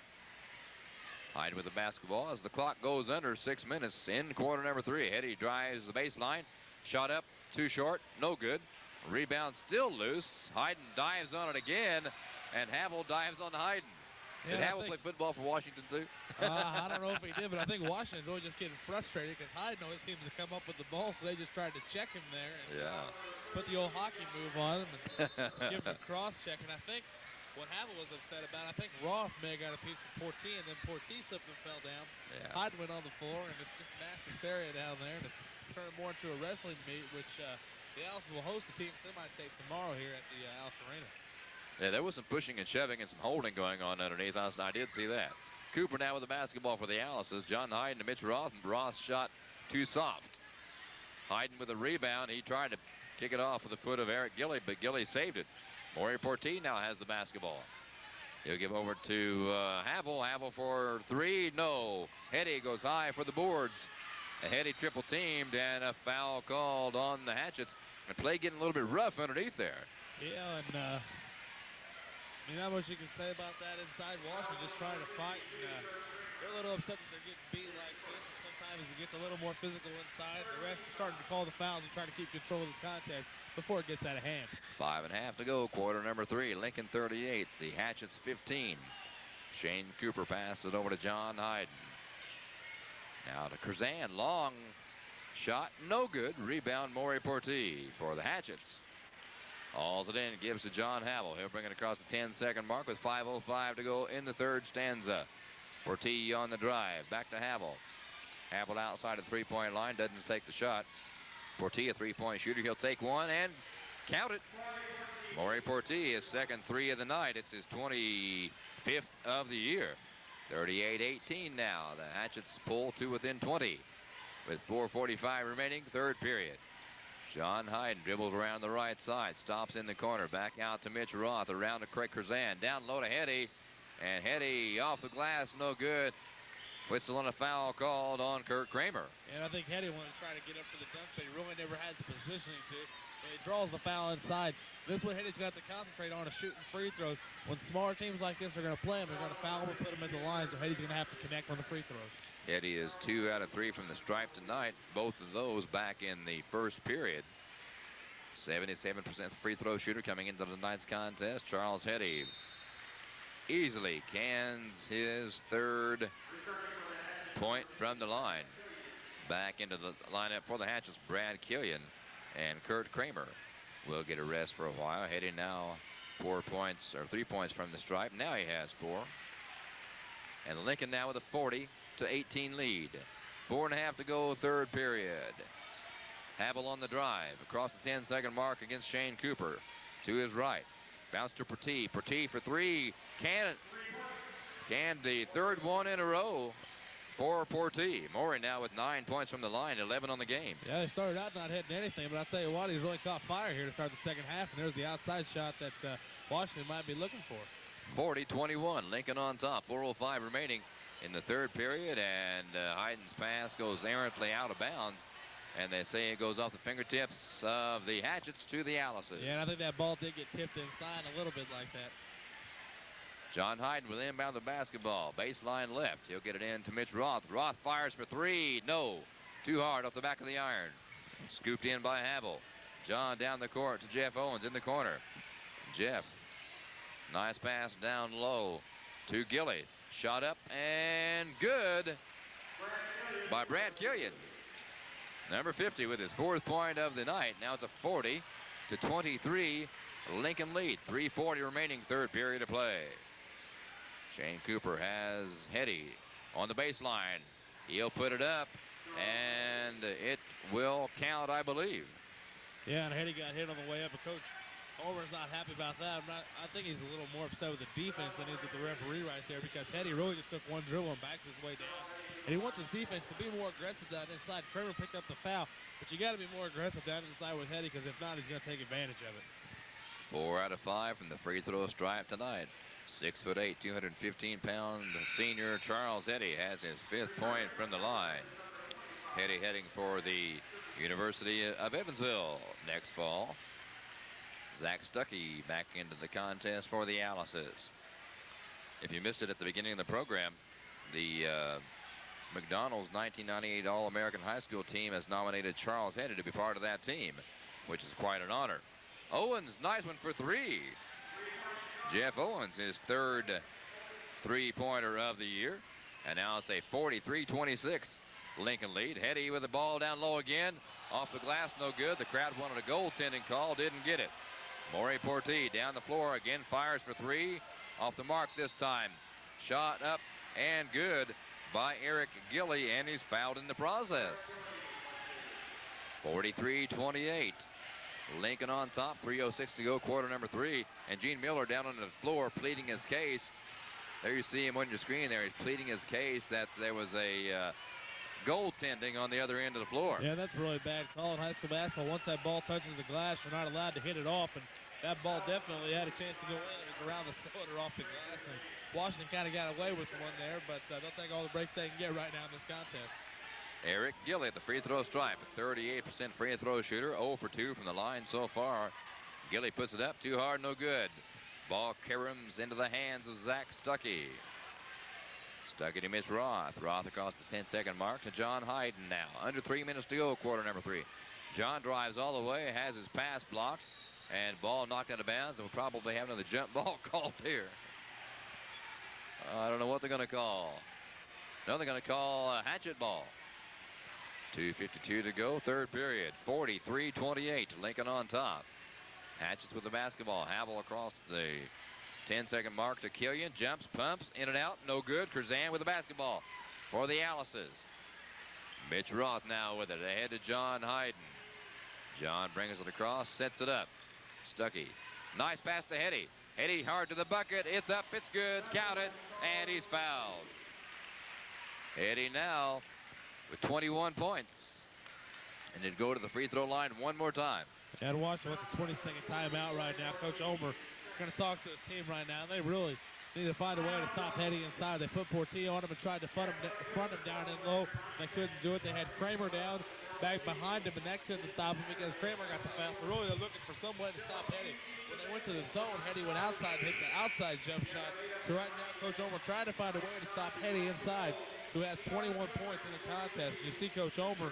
Hyden with the basketball as the clock goes under 6 minutes in quarter number 3. Eddy drives the baseline. Shot up, too short, no good. Rebound still loose. Hyden dives on it again, and Havel dives on Hyden. Yeah, did Havel play football for Washington, too? I don't know if he did, but I think Washington's really just getting frustrated because Hyden always seems to come up with the ball, so they just tried to check him there and put the old hockey move on him and give him a cross check. And I think what Havel was upset about, I think Roth may have got a piece of Portee, and then Portee slipped and fell down. Yeah. Hyden went on the floor, and it's just mass hysteria down there, and it's turned more into a wrestling meet, which the Alice will host the team semi-state tomorrow here at the Alice Arena. Yeah, there was some pushing and shoving and some holding going on underneath. I did see that. Cooper now with the basketball for the Alice's. John Hyden to Mitch Roth, and Roth's shot too soft. Hyden with a rebound. He tried to kick it off with the foot of Eric Gilly, but Gilly saved it. Maury Portee now has the basketball. He'll give over to Havel. Havel for 3. No. Eddy goes high for the boards. A Eddy triple teamed, and a foul called on the Hatchets. And play getting a little bit rough underneath there. Yeah, and I mean, not much you can say about that inside. Washington just trying to fight. And, they're a little upset that they're getting beat like this. And sometimes it gets a little more physical inside. The refs are starting to call the fouls and trying to keep control of this contest before it gets out of hand. 5.5 to go, quarter number 3. Lincoln 38, the Hatchets 15. Shane Cooper passes it over to John Hyden. Now to Curzan, long shot, no good. Rebound Maury Portee for the Hatchets. Hauls it in, gives to John Havel. He'll bring it across the 10-second mark with 5:05 to go in the third stanza. Portee on the drive, back to Havel. Havel outside the three-point line, doesn't take the shot. Portee, a three-point shooter. He'll take one and count it. Maury Portee, his second 3 of the night. It's his 25th of the year. 38-18 now. The Hatchets pull to within 20 with 4:45 remaining, third period. John Hyden dribbles around the right side, stops in the corner, back out to Mitch Roth, around to Craig Curzan, down low to Eddy, and Eddy off the glass, no good. Whistle and a foul called on Kurt Kramer. And I think Eddy wanted to try to get up for the dunk, but he really never had the positioning to. But he draws the foul inside. This is what Heady's got to concentrate on is shooting free throws. When smaller teams like this are going to play him, they're going to foul him and put him at the line, so Heady's going to have to connect on the free throws. Eddie is 2 out of 3 from the stripe tonight. Both of those back in the first period. 77% free throw shooter coming into tonight's contest. Charles Heady easily cans his third point from the line. Back into the lineup for the Hatchets, Brad Killian and Kurt Kramer will get a rest for a while. Heady now 4 points or 3 points from the stripe. Now he has 4. And Lincoln now with a 40-18 lead. 4.5 to go, third period. Havel on the drive across the 10-second mark against Shane Cooper. To his right. Bounce to Pertee. Pertee for 3. Can the third one in a row for Pertee. Morey now with 9 points from the line, 11 on the game. Yeah, they started out not hitting anything, but I'll tell you what, he's really caught fire here to start the second half, and there's the outside shot that Washington might be looking for. 40-21, Lincoln on top, 4:05 remaining in the third period, and Hyden's pass goes errantly out of bounds. And they say it goes off the fingertips of the Hatchets to the Alices. Yeah, and I think that ball did get tipped inside a little bit like that. John Hyden will inbound the basketball. Baseline left. He'll get it in to Mitch Roth. Roth fires for 3. No. Too hard off the back of the iron. Scooped in by Havel. John down the court to Jeff Owens in the corner. Jeff. Nice pass down low to Gilly. Shot up and good by Brad Killian. Number 50 with his 4th point of the night. Now it's a 40-23 Lincoln lead. 3:40 remaining, third period of play. Shane Cooper has Heady on the baseline. He'll put it up, and it will count, I believe. Yeah, and Heady got hit on the way up, but Coach Over's not happy about that. I think he's a little more upset with the defense than he is with the referee right there, because Heady really just took one dribble and backed his way down. And he wants his defense to be more aggressive down inside. Kramer picked up the foul, but you got to be more aggressive down inside with Heady, because if not, he's going to take advantage of it. 4 out of 5 from the free throw stripe tonight. 6'8", 215-pound senior Charles Heady has his 5th point from the line. Heady heading for the University of Evansville next fall. Zach Stuckey back into the contest for the Alices. If you missed it at the beginning of the program, the McDonald's 1998 All-American High School team has nominated Charles Heady to be part of that team, which is quite an honor. Owens, nice one for 3. Jeff Owens, his 3rd three-pointer of the year. And now it's a 43-26 Lincoln lead. Heady with the ball down low again. Off the glass, no good. The crowd wanted a goaltending call, didn't get it. Morey Pertee down the floor again, fires for 3. Off the mark this time. Shot up and good by Eric Gilly, and he's fouled in the process. 43-28. Lincoln on top, 3:06 to go, quarter number 3. And Gene Miller down on the floor pleading his case. There you see him on your screen there. He's pleading his case that there was a goaltending on the other end of the floor. Yeah, that's a really bad call in high school basketball. Once that ball touches the glass, you're not allowed to hit it off. And that ball definitely had a chance to go in. It was around the cylinder off the glass. And Washington kind of got away with one there, but they'll take all the breaks they can get right now in this contest. Eric Gilly at the free throw stripe, a 38% free throw shooter, 0 for 2 from the line so far. Gilly puts it up, too hard, no good. Ball caroms into the hands of Zach Stuckey. Stuckey to Mitch Roth. Roth across the 10-second mark to John Hyden now. Under 3 minutes to go, quarter number 3. John drives all the way, has his pass blocked, and ball knocked out of bounds, and we'll probably have another jump ball called here. I don't know what they're going to call. No, they're going to call a hatchet ball. 2:52 to go, third period. 43-28, Lincoln on top. Hatchets with the basketball. Havel across the 10-second mark to Killian. Jumps, pumps, in and out, no good. Curzan with the basketball for the Alices. Mitch Roth now with it, ahead to John Hyden. John brings it across, sets it up. Stuckey, nice pass to Heady. Heady hard to the bucket, it's up, it's good, count it, and he's fouled. Heady now with 21 points. And then go to the free throw line one more time. And Washington wants a 20-second timeout right now. Coach Omer going to talk to his team right now. They really need to find a way to stop Heady inside. They put Pertee on him and tried to front him down in low. They couldn't do it. They had Kramer down. back behind him, and that couldn't stop him because Kramer got the foul. So really they're looking for some way to stop Hetty. When they went to the zone, Hetty went outside, hit the outside jump shot. So right now, Coach Omer trying to find a way to stop Hetty inside, who has 21 points in the contest. You see Coach Omer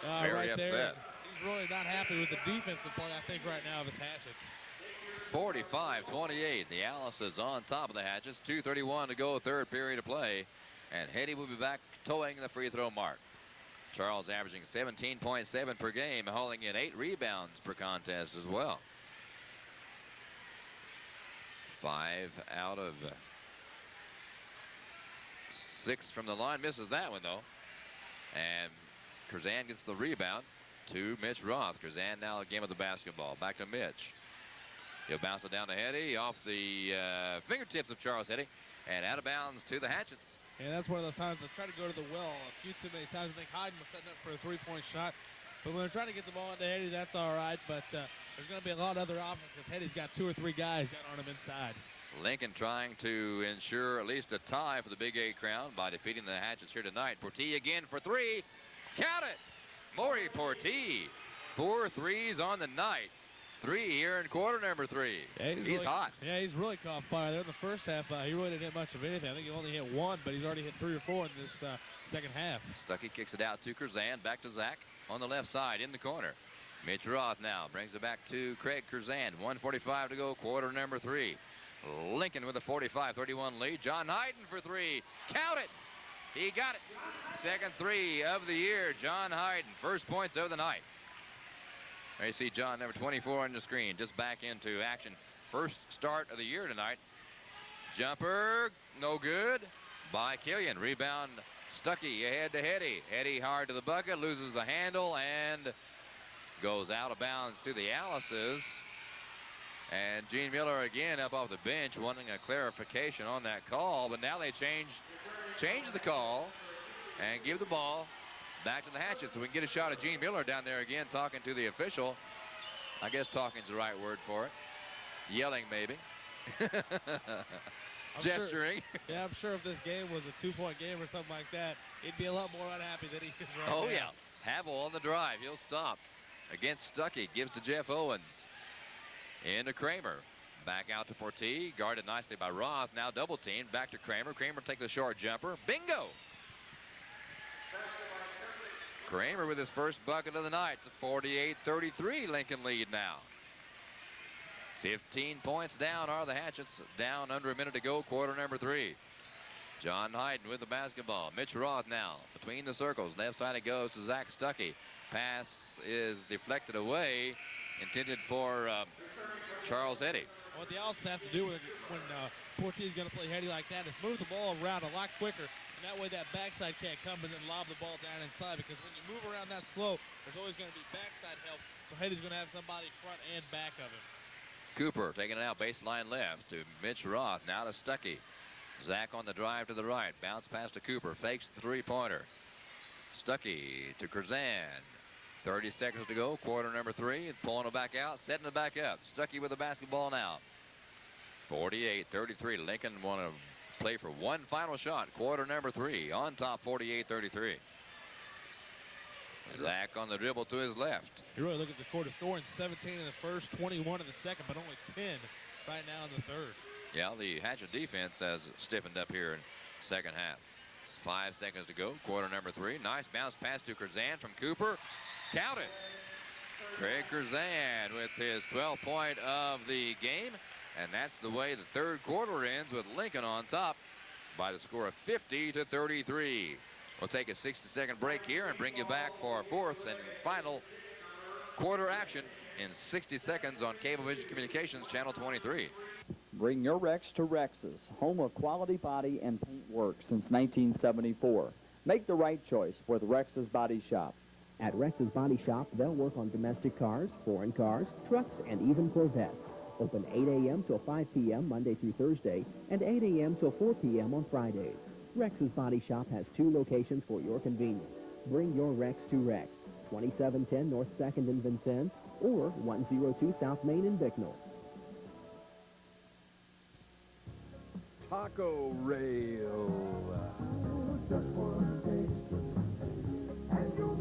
Very right there. upset. He's really not happy with the defensive play, I think, right now of his Hatchets. 45-28. The Alice is on top of the Hatchets. 2:31 to go, third period of play. And Hetty will be back towing the free throw mark. Charles averaging 17.7 per game, hauling in 8 rebounds per contest as well. 5 out of 6 from the line. Misses that one, though. And Curzan gets the rebound to Mitch Roth. Curzan now again with the basketball. Back to Mitch. He'll bounce it down to Hetty off the fingertips of Charles Hetty. And out of bounds to the Hatchets. And that's one of those times they try to go to the well a few too many times. I think Hyden was setting up for a three-point shot. But when they're trying to get the ball into Hetty, that's all right. But there's going to be a lot of other options because Hetty's got 2 or 3 guys down on him inside. Lincoln trying to ensure at least a tie for the Big 8 crown by defeating the Hatchets here tonight. Portee again for 3. Count it! Maury Portee. 4 threes on the night. 3 here in quarter number 3. Yeah, he's really hot. Yeah, he's really caught fire there in the first half. He really didn't hit much of anything. I think he only hit 1, but he's already hit 3 or 4 in this second half. Stuckey kicks it out to Curzan. Back to Zach on the left side in the corner. Mitch Roth now brings it back to Craig Curzan. 1:45 to go, quarter number 3. Lincoln with a 45-31 lead. John Hyden for 3. Count it! He got it. Second 3 of the year. John Hyden, first points of the night. There you see John, number 24 on the screen, just back into action. First start of the year tonight. Jumper, no good by Killian. Rebound, Stuckey ahead to Hetty. Hetty hard to the bucket, loses the handle, and goes out of bounds to the Alice's. And Gene Miller again up off the bench wanting a clarification on that call, but now they change the call and give the ball back to the Hatchets. So we can get a shot of Gene Miller down there again talking to the official. I guess talking's the right word for it. Yelling maybe. Gesturing. Sure, yeah, I'm sure if this game was a 2-point game or something like that, he'd be a lot more unhappy than he is right now. Oh yeah, Havel on the drive. He'll stop against Stuckey. Gives to Jeff Owens. Into Kramer. Back out to Portee. Guarded nicely by Roth. Now double teamed. Back to Kramer. Kramer takes the short jumper. Bingo! Kramer with his first bucket of the night. It's a 48-33 Lincoln lead now. 15 points down are the Hatchets. Down under a minute to go, quarter number 3. John Hyden with the basketball. Mitch Roth now between the circles. Left side it goes to Zach Stuckey. Pass is deflected away. Intended for Charles Hetty. What the Alice have to do when Portee is going to play Hetty like that is move the ball around a lot quicker. And that way that backside can't come and then lob the ball down inside, because when you move around that slow, there's always going to be backside help. So Hetty's going to have somebody front and back of him. Cooper taking it out baseline left to Mitch Roth. Now to Stuckey. Zach on the drive to the right. Bounce pass to Cooper. Fakes the three-pointer. Stuckey to Curzan. 30 seconds to go. Quarter number 3. Pulling it back out. Setting it back up. Stuckey with the basketball now. 48-33. Lincoln want to play for one final shot. Quarter number 3. On top 48-33. Zach on the dribble to his left. You really look at the quarter scoring. 17 in the first, 21 in the second, but only 10 right now in the third. Yeah, the Hatchet defense has stiffened up here in second half. 5 seconds to go. Quarter number 3. Nice bounce pass to Curzan from Cooper. Count it. Craig Curzan with his 12th point of the game. And that's the way the third quarter ends, with Lincoln on top by the score of 50-33. We'll take a 60-second break here and bring you back for fourth and final quarter action in 60 seconds on Cablevision Communications Channel 23. Bring your Rex to Rex's, home of quality body and paint work since 1974. Make the right choice with Rex's Body Shop. At Rex's Body Shop, they'll work on domestic cars, foreign cars, trucks, and even Corvettes. Open 8 a.m. till 5 p.m. Monday through Thursday, and 8 a.m. till 4 p.m. on Fridays. Rex's Body Shop has 2 locations for your convenience. Bring your Rex to Rex, 2710 North 2nd in Vincennes, or 102 South Main in Bicknell. Taco Rail. Just one taste, and you'll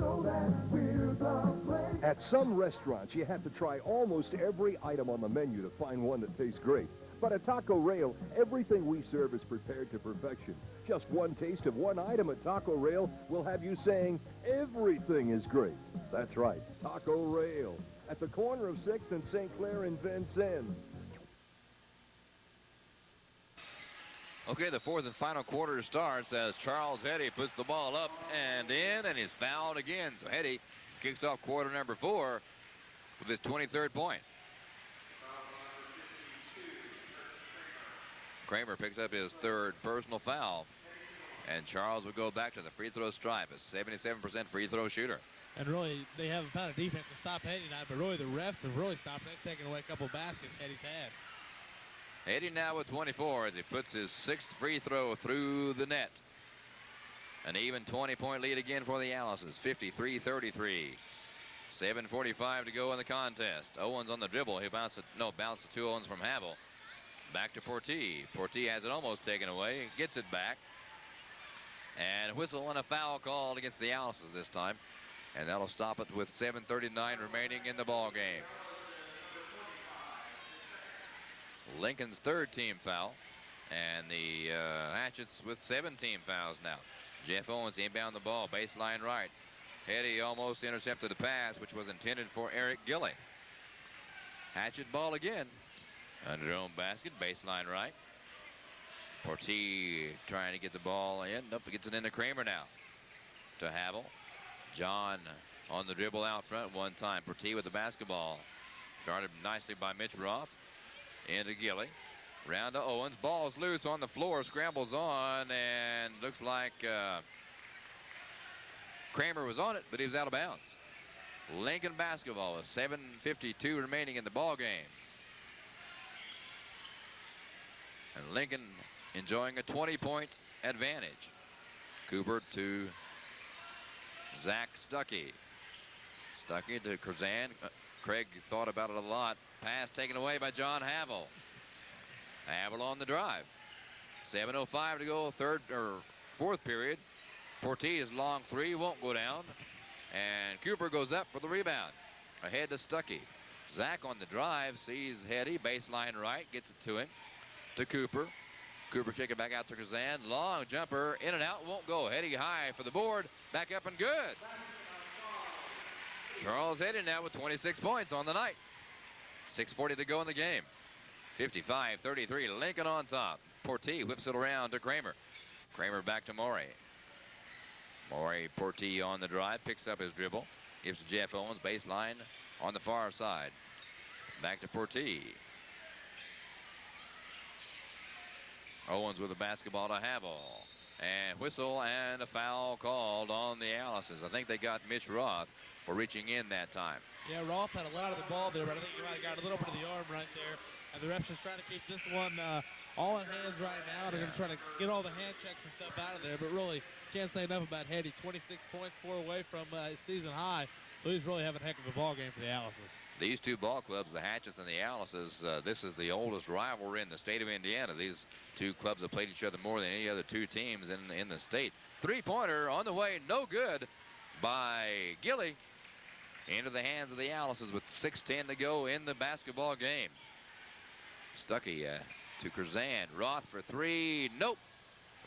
At some restaurants, you have to try almost every item on the menu to find one that tastes great. But at Taco Rail, everything we serve is prepared to perfection. Just one taste of one item at Taco Rail will have you saying, everything is great. That's right, Taco Rail, at the corner of 6th and St. Clair in Vincennes. Okay, the fourth and final quarter starts as Charles Eddy puts the ball up and in, and he's fouled again. So Eddy kicks off quarter number 4 with his 23rd point. Kramer picks up his 3rd personal foul, and Charles will go back to the free throw stripe, a 77% free throw shooter. And really, they haven't found a defense to stop Eddy tonight, but really the refs have really stopped it. They've taken away a couple of baskets Eddy's had. Eddy now with 24 as he puts his 6th free throw through the net. An even 20-point lead again for the Allisons, 53-33. 7:45 to go in the contest. Owens on the dribble. He bounced the 2 Owens from Havel. Back to Portee. Portee has it almost taken away. Gets it back. And whistle and a foul called against the Allisons this time. And that'll stop it with 7:39 remaining in the ball game. Lincoln's 3rd team foul. And the Hatchets with 7 team fouls now. Jeff Owens inbound the ball, baseline right. Eddy almost intercepted the pass, which was intended for Eric Gilly. Hatchet ball again. Under their own basket, baseline right. Portee trying to get the ball in. Nope, gets it into Kramer now. To Havel. John on the dribble out front one time. Portee with the basketball. Guarded nicely by Mitch Roth. Into Gilly. Round to Owens. Ball's loose on the floor. Scrambles on and looks like Kramer was on it, but he was out of bounds. Lincoln basketball with 7:52 remaining in the ball game. And Lincoln enjoying a 20-point advantage. Cooper to Zach Stuckey. Stuckey to Curzan. Craig thought about it a lot. Pass taken away by John Havel. Havel on the drive. 7:05 to go, 4th period. Portee's long 3 won't go down. And Cooper goes up for the rebound. Ahead to Stuckey. Zach on the drive, sees Eddy, baseline right, gets it to him. To Cooper. Cooper kick it back out to Kazan. Long jumper, in and out, won't go. Eddy high for the board, back up and good. Charles Eddy now with 26 points on the night. 6:40 to go in the game. 55-33, Lincoln on top. Portee whips it around to Kramer. Kramer back to Morey. Morey, Portee on the drive, picks up his dribble. Gives to Jeff Owens, baseline on the far side. Back to Portee. Owens with the basketball to Havel. And whistle and a foul called on the Allisons. I think they got Mitch Roth for reaching in that time. Yeah, Roth had a lot of the ball there, but I think he might have got a little bit of the arm right there. And the refs just trying to keep this one all in hands right now. They're going to try to get all the hand checks and stuff out of there. But really, can't say enough about Eddy. 26 points, 4 away from his season high. So he's really having a heck of a ball game for the Allisons. These two ball clubs, the Hatchets and the Allisons, this is the oldest rivalry in the state of Indiana. These two clubs have played each other more than any other 2 teams in the state. 3-pointer on the way, no good by Gilly. Into the hands of the Allisons with 6:10 to go in the basketball game. Stuckey to Curzan. Roth for 3. Nope.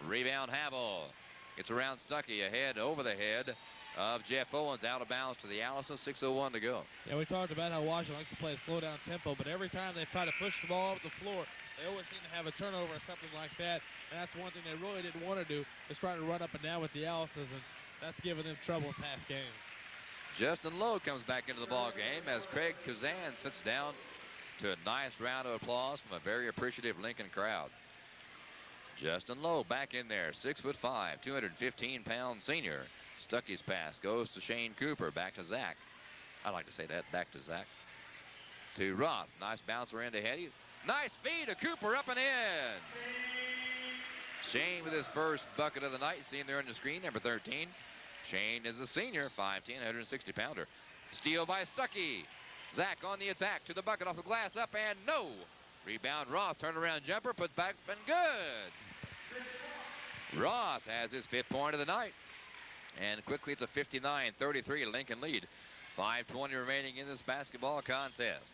Rebound Havel. Gets around Stuckey ahead, over the head of Jeff Owens, out of bounds to the Allisons. 6:01 to go. Yeah, we talked about how Washington likes to play a slow down tempo, but every time they try to push the ball up the floor, they always seem to have a turnover or something like that. And that's one thing they really didn't want to do, is try to run up and down with the Allisons, and that's giving them trouble in past games. Justin Lowe comes back into the ball game as Craig Kazan sits down to a nice round of applause from a very appreciative Lincoln crowd. Justin Lowe back in there, 6'5", 215-pound senior. Stuckey's pass goes to Shane Cooper, back to Zach. I like to say that, back to Zach. To Roth, nice bouncer into Eddy. Nice feed to Cooper, up and in. Shane with his first bucket of the night. See him there on the screen, number 13. Shane is a senior, 5'10", 160-pounder. Steal by Stuckey. Zach on the attack to the bucket off the glass, up and no. Rebound Roth, turnaround jumper, put back and good. Roth has his 5th point of the night. And quickly it's a 59-33 Lincoln lead. 5:20 remaining in this basketball contest.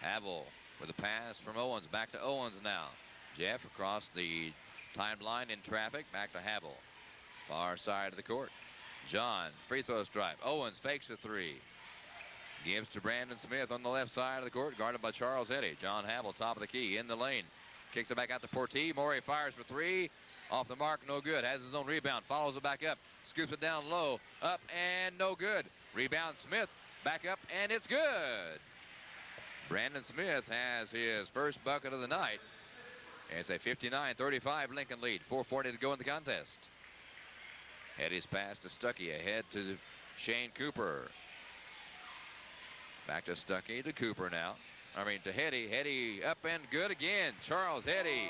Havel with a pass from Owens. Back to Owens now. Jeff across the timeline in traffic. Back to Havel. Far side of the court. John, free throw stripe. Owens fakes the three. Gives to Brandon Smith on the left side of the court, guarded by Charles Eddy. John Havel, top of the key, in the lane. Kicks it back out to Porti. Morey fires for three. Off the mark, no good. Has his own rebound. Follows it back up. Scoops it down low. Up and no good. Rebound Smith. Back up and it's good. Brandon Smith has his first bucket of the night. It's a 59-35 Lincoln lead. 4:40 to go in the contest. Eddy's pass to Stuckey. Ahead to Shane Cooper. Back to Stuckey, to Cooper now. To Heddy. Heddy up and good again. Charles Heddy.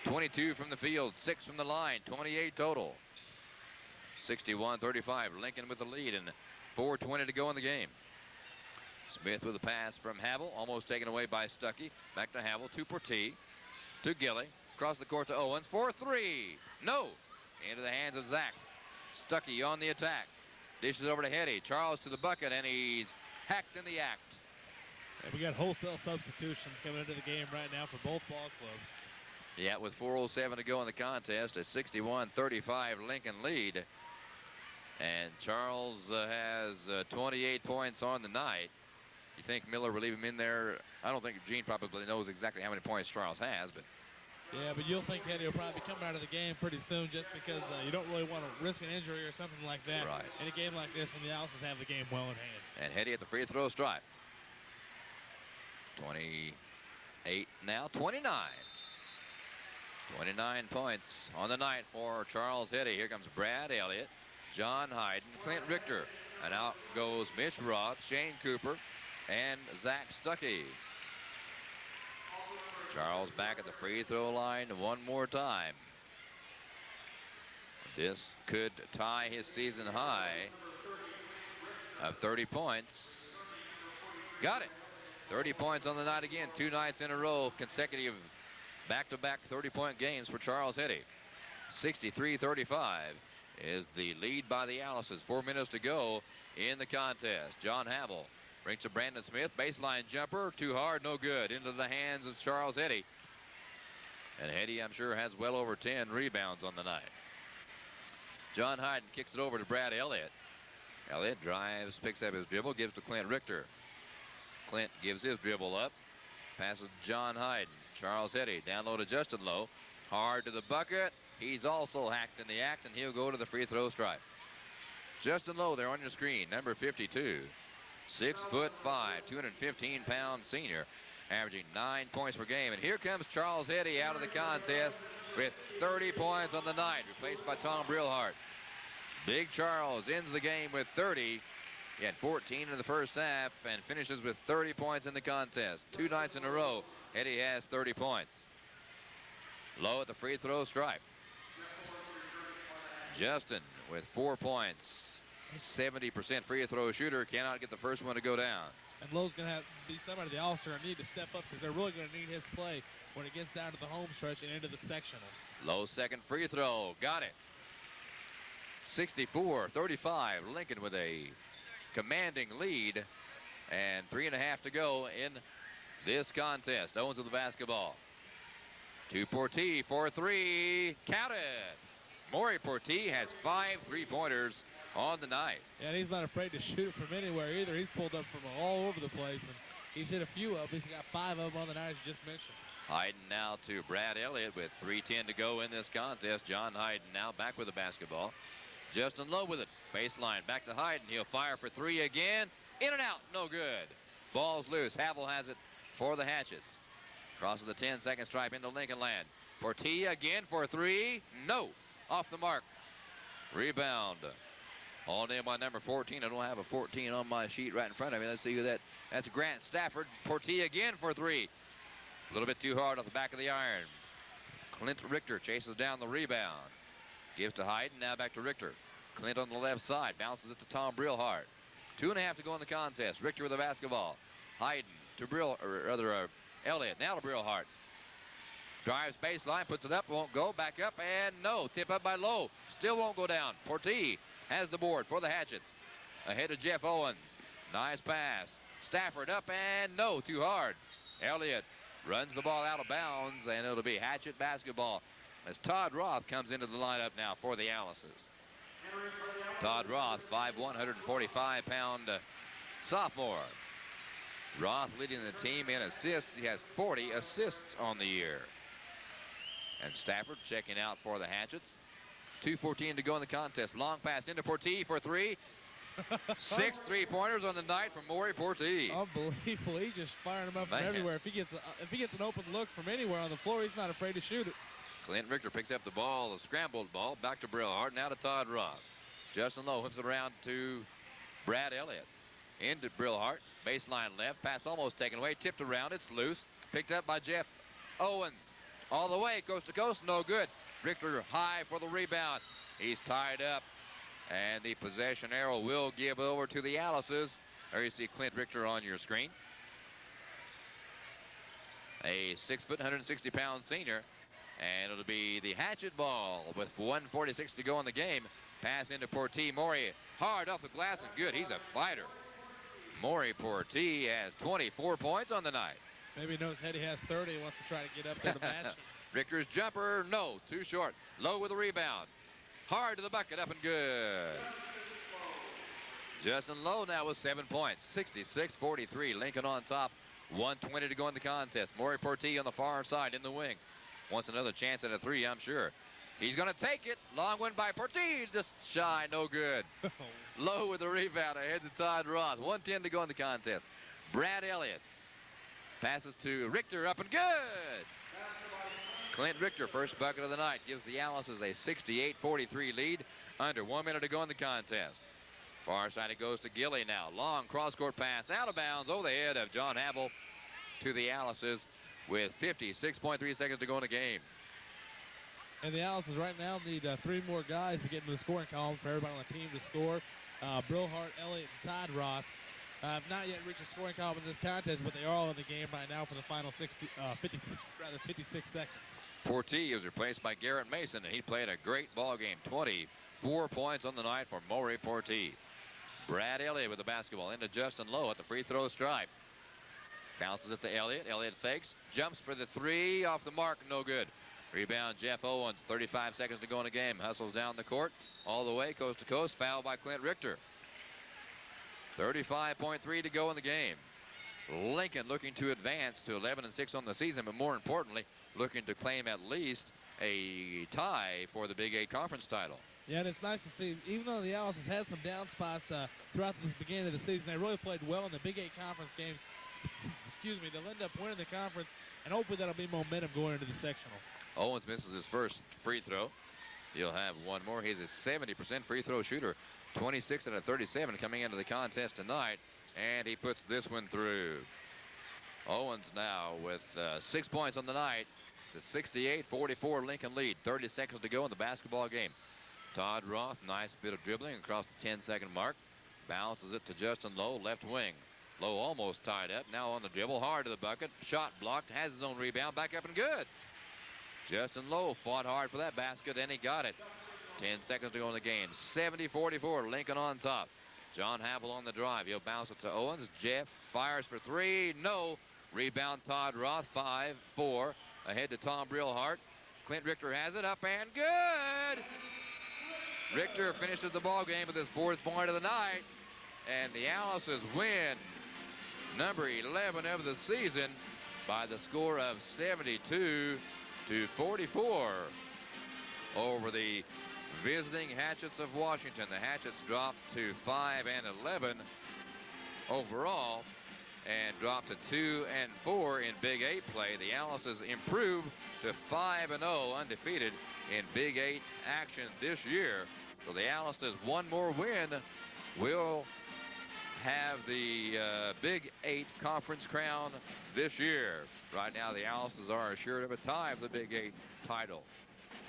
22 from the field, 6 from the line, 28 total. 61-35, Lincoln with the lead, and 4:20 to go in the game. Smith with a pass from Havel, almost taken away by Stuckey. Back to Havel, to Porti, to Gilly. Across the court to Owens for three. No! Into the hands of Zach. Stuckey on the attack. Dishes over to Heddy. Charles to the bucket, and he's hacked in the act. And we got wholesale substitutions coming into the game right now for both ball clubs. Yeah, with 4:07 to go in the contest, a 61-35 Lincoln lead. And Charles has 28 points on the night. You think Miller will leave him in there? I don't think Gene probably knows exactly how many points Charles has, but. Yeah, but you'll think Heddy will probably be coming out of the game pretty soon just because you don't really want to risk an injury or something like that. Right. In a game like this when the Alices have the game well in hand. And Heddy at the free throw stripe. 28 now, 29. 29 points on the night for Charles Heddy. Here comes Brad Elliott, John Hyden, Clint Richter. And out goes Mitch Roth, Shane Cooper, and Zach Stuckey. Charles back at the free throw line one more time. This could tie his season high of 30 points. Got it. 30 points on the night again. 2 nights in a row, consecutive back-to-back 30-point games for Charles Heddy. 63-35 is the lead by the Alices. 4 minutes to go in the contest. John Havel brings to Brandon Smith. Baseline jumper. Too hard, no good. Into the hands of Charles Heddy. And Heddy, I'm sure, has well over 10 rebounds on the night. John Hyden kicks it over to Brad Elliott. Elliott drives, picks up his dribble, gives to Clint Richter. Clint gives his dribble up. Passes John Hyden. Charles Heddy down low to Justin Lowe. Hard to the bucket. He's also hacked in the act, and he'll go to the free throw stripe. Justin Lowe there on your screen, number 52. 6'5", 215-pound senior, averaging 9 points per game. And here comes Charles Heddy out of the contest with 30 points on the night, replaced by Tom Brillhart. Big Charles ends the game with 30. He had 14 in the first half and finishes with 30 points in the contest. 2 nights in a row, Heddy has 30 points. Lowe at the free throw stripe. Justin with 4 points. 70% free throw shooter, cannot get the first one to go down. And Lowe's going to have to be somebody the All-Star need to step up because they're really going to need his play when it gets down to the home stretch and into the sectional. Lowe's second free throw, got it. 64-35, Lincoln with a commanding lead, and 3.5 to go in this contest. Owens with the basketball. To Porti for three, count it. Morey Porti has 5 3-pointers on the night. Yeah, and he's not afraid to shoot it from anywhere either. He's pulled up from all over the place, and he's hit a few of them. He's got 5 of them on the night, as you just mentioned. Hyden now to Brad Elliott with 3:10 to go in this contest. John Hyden now back with the basketball. Justin Lowe with it. Baseline back to Hyden. He'll fire for 3 again. In and out, no good. Ball's loose. Havel has it for the Hatchets. Crosses the 10-second stripe into Lincoln land. Porti again for 3. No. Off the mark. Rebound. All day by number 14. I don't have a 14 on my sheet right in front of me. Let's see who that. That's Grant Stafford. Porti again for 3. A little bit too hard off the back of the iron. Clint Richter chases down the rebound. Gives to Hyden. Now back to Richter. Clint on the left side. Bounces it to Tom Brillhart. 2.5 to go in the contest. Richter with the basketball. Hyden to Elliott. Now to Brillhart. Drives baseline, puts it up, won't go. Back up, and no. Tip up by Lowe. Still won't go down. Portee has the board for the Hatchets. Ahead of Jeff Owens. Nice pass. Stafford up, and no. Too hard. Elliott runs the ball out of bounds, and it'll be Hatchet basketball as Todd Roth comes into the lineup now for the Alice's. Todd Roth, 5'1", 145-pound sophomore. Roth leading the team in assists. He has 40 assists on the year. And Stafford checking out for the Hatchets. 2:14 to go in the contest. Long pass into Portee for three. 6 3-pointers on the night from Maury Portee. Unbelievable. He's just firing them up from everywhere. If he gets an open look from anywhere on the floor, he's not afraid to shoot it. Clint Richter picks up the ball, the scrambled ball, back to Brillhart, now to Todd Roth. Justin Lowe whips it around to Brad Elliott. Into Brillhart, baseline left, pass almost taken away, tipped around, it's loose. Picked up by Jeff Owens. All the way, coast to coast, no good. Richter high for the rebound. He's tied up, and the possession arrow will give over to the Alice's. There you see Clint Richter on your screen. A 6 foot, 160-pound senior. And it'll be the Hatchet ball with 1:46 to go in the game. Pass into Portee. Maury hard off the glass and good. He's a fighter. Maury Portee has 24 points on the night. Maybe he knows Hetty has 30 and wants to try to get up to the match. Richter's jumper, no, too short. Low with the rebound. Hard to the bucket, up and good. Justin Lowe now with 7 points. 66-43. Lincoln on top. 1:20 to go in the contest. Maury Portee on the far side in the wing. Wants another chance at a three, I'm sure. He's going to take it. Long one by Portee. Just shy, no good. Lowe with the rebound ahead to Todd Roth. 1:10 to go in the contest. Brad Elliott passes to Richter, up and good. Clint Richter, first bucket of the night, gives the Alice's a 68-43 lead. Under 1 minute to go in the contest. Far side it goes to Gilly now. Long cross-court pass out of bounds over the head of John Havel to the Alice's with 56.3 seconds to go in the game. And the Alice's right now need 3 more guys to get into the scoring column for everybody on the team to score. Brillhart, Elliott, and Todd Roth have not yet reached the scoring column in this contest, but they are all in the game right now for the final 56 seconds. Portee is replaced by Garrett Mason, and he played a great ball game. 24 points on the night for Maury Portee. Brad Elliott with the basketball into Justin Lowe at the free throw stripe. Bounces it to Elliott. Elliott fakes. Jumps for the three. Off the mark. No good. Rebound Jeff Owens. 35 seconds to go in the game. Hustles down the court. All the way coast to coast. Foul by Clint Richter. 35.3 to go in the game. Lincoln looking to advance to 11-6 on the season, but more importantly, looking to claim at least a tie for the Big 8 conference title. Yeah, and it's nice to see, even though the Alice has had some down spots throughout the beginning of the season, they really played well in the Big 8 conference games. Excuse me, they'll end up winning the conference, and hopefully that'll be momentum going into the sectional. Owens misses his first free throw. He'll have one more. He's a 70% free throw shooter. 26 out of 37 coming into the contest tonight, and he puts this one through. Owens now with 6 points on the night. It's a 68-44 Lincoln lead. 30 seconds to go in the basketball game. Todd Roth, nice bit of dribbling across the 10-second mark. Bounces it to Justin Lowe, left wing. Lowe almost tied up. Now on the dribble, hard to the bucket. Shot blocked, has his own rebound, back up and good. Justin Lowe fought hard for that basket, and he got it. 10 seconds to go in the game. 70-44, Lincoln on top. John Havel on the drive. He'll bounce it to Owens. Jeff fires for three. No. Rebound Todd Roth. 5-4. Ahead to Tom Brillhart. Clint Richter has it up and good. Richter finishes the ball game with his 4th point of the night. And the Alice's win number 11 of the season by the score of 72-44 over the visiting Hatchets of Washington. The Hatchets dropped to 5-11 overall and dropped to 2-4 in Big 8 play. The Alice's improved to 5-0 undefeated in Big 8 action this year. So the Alice's one more win will have the Big 8 conference crown this year. Right now the Alice's are assured of a tie for the Big 8 title.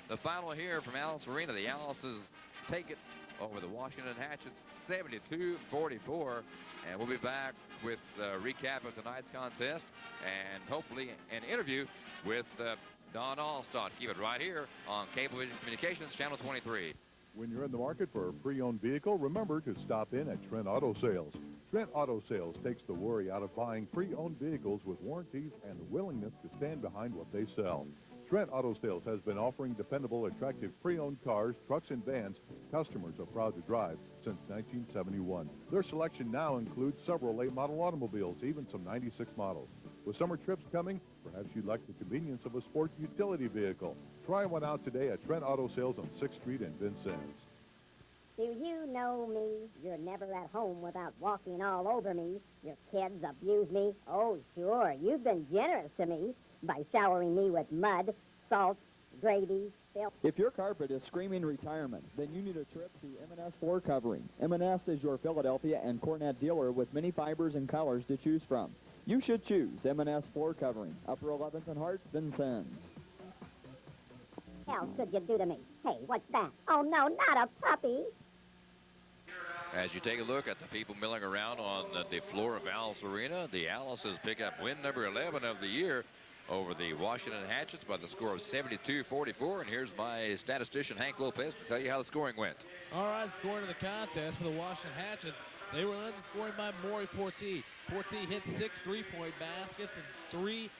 The final here from Alice Arena, the Alice's take it over the Washington Hatchets 72-44, and we'll be back with a recap of tonight's contest and hopefully an interview with Don Allstott. Keep it right here on Cablevision Communications, Channel 23. When you're in the market for a pre-owned vehicle, remember to stop in at Trent Auto Sales. Trent Auto Sales takes the worry out of buying pre-owned vehicles with warranties and the willingness to stand behind what they sell. Trent Auto Sales has been offering dependable, attractive pre-owned cars, trucks, and vans customers are proud to drive since 1971. Their selection now includes several late-model automobiles, even some 96 models. With summer trips coming, perhaps you'd like the convenience of a sport utility vehicle. Try one out today at Trent Auto Sales on 6th Street in Vincennes. Do you know me? You're never at home without walking all over me. Your kids abuse me. Oh, sure, you've been generous to me by showering me with mud, salt, gravy, filth. If your carpet is screaming retirement, then you need a trip to M&S Floor Covering. M&S is your Philadelphia and Cornette dealer with many fibers and colors to choose from. You should choose M&S Floor Covering, Upper 11th and Hart, Vincennes. Hell could you do to me? Hey, what's that? Oh, no, not a puppy. As you take a look at the people milling around on the floor of Al's Arena, the Alice's pick up win number 11 of the year over the Washington Hatchets by the score of 72-44. And here's my statistician, Hank Lopez, to tell you how the scoring went. All right, scoring of the contest for the Washington Hatchets. They were led in scoring by Maury Porti. Porti hit 6 3-point baskets and 3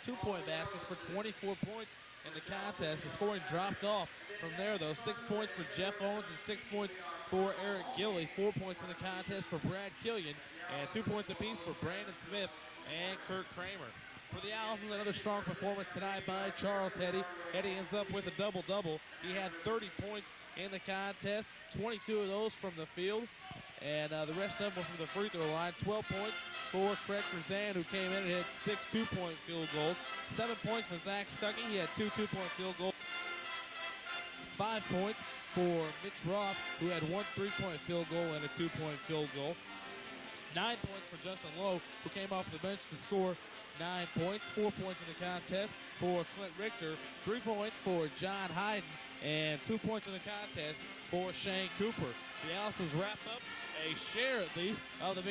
2-point baskets for 24 points in the contest. The scoring dropped off from there, though. 6 points for Jeff Owens and 6 points for Eric Gilly. 4 points in the contest for Brad Killian, and 2 points apiece for Brandon Smith and Kurt Kramer. For the Owls, another strong performance tonight by Charles Heddy. Heddy ends up with a double-double. He had 30 points in the contest, 22 of those from the field, and the rest of them were from the free throw line. 12 points for Craig Krzan, who came in and hit 6 2-point field goals. 7 points for Zach Stuckey. He had 2 2-point field goals. 5 points for Mitch Roth, who had 1 3-point field goal and a 2-point field goal. 9 points for Justin Lowe, who came off the bench to score 9 points. 4 points in the contest for Clint Richter. 3 points for John Hyden, and 2 points in the contest for Shane Cooper. The Alice's wrapped up a share, at least, of the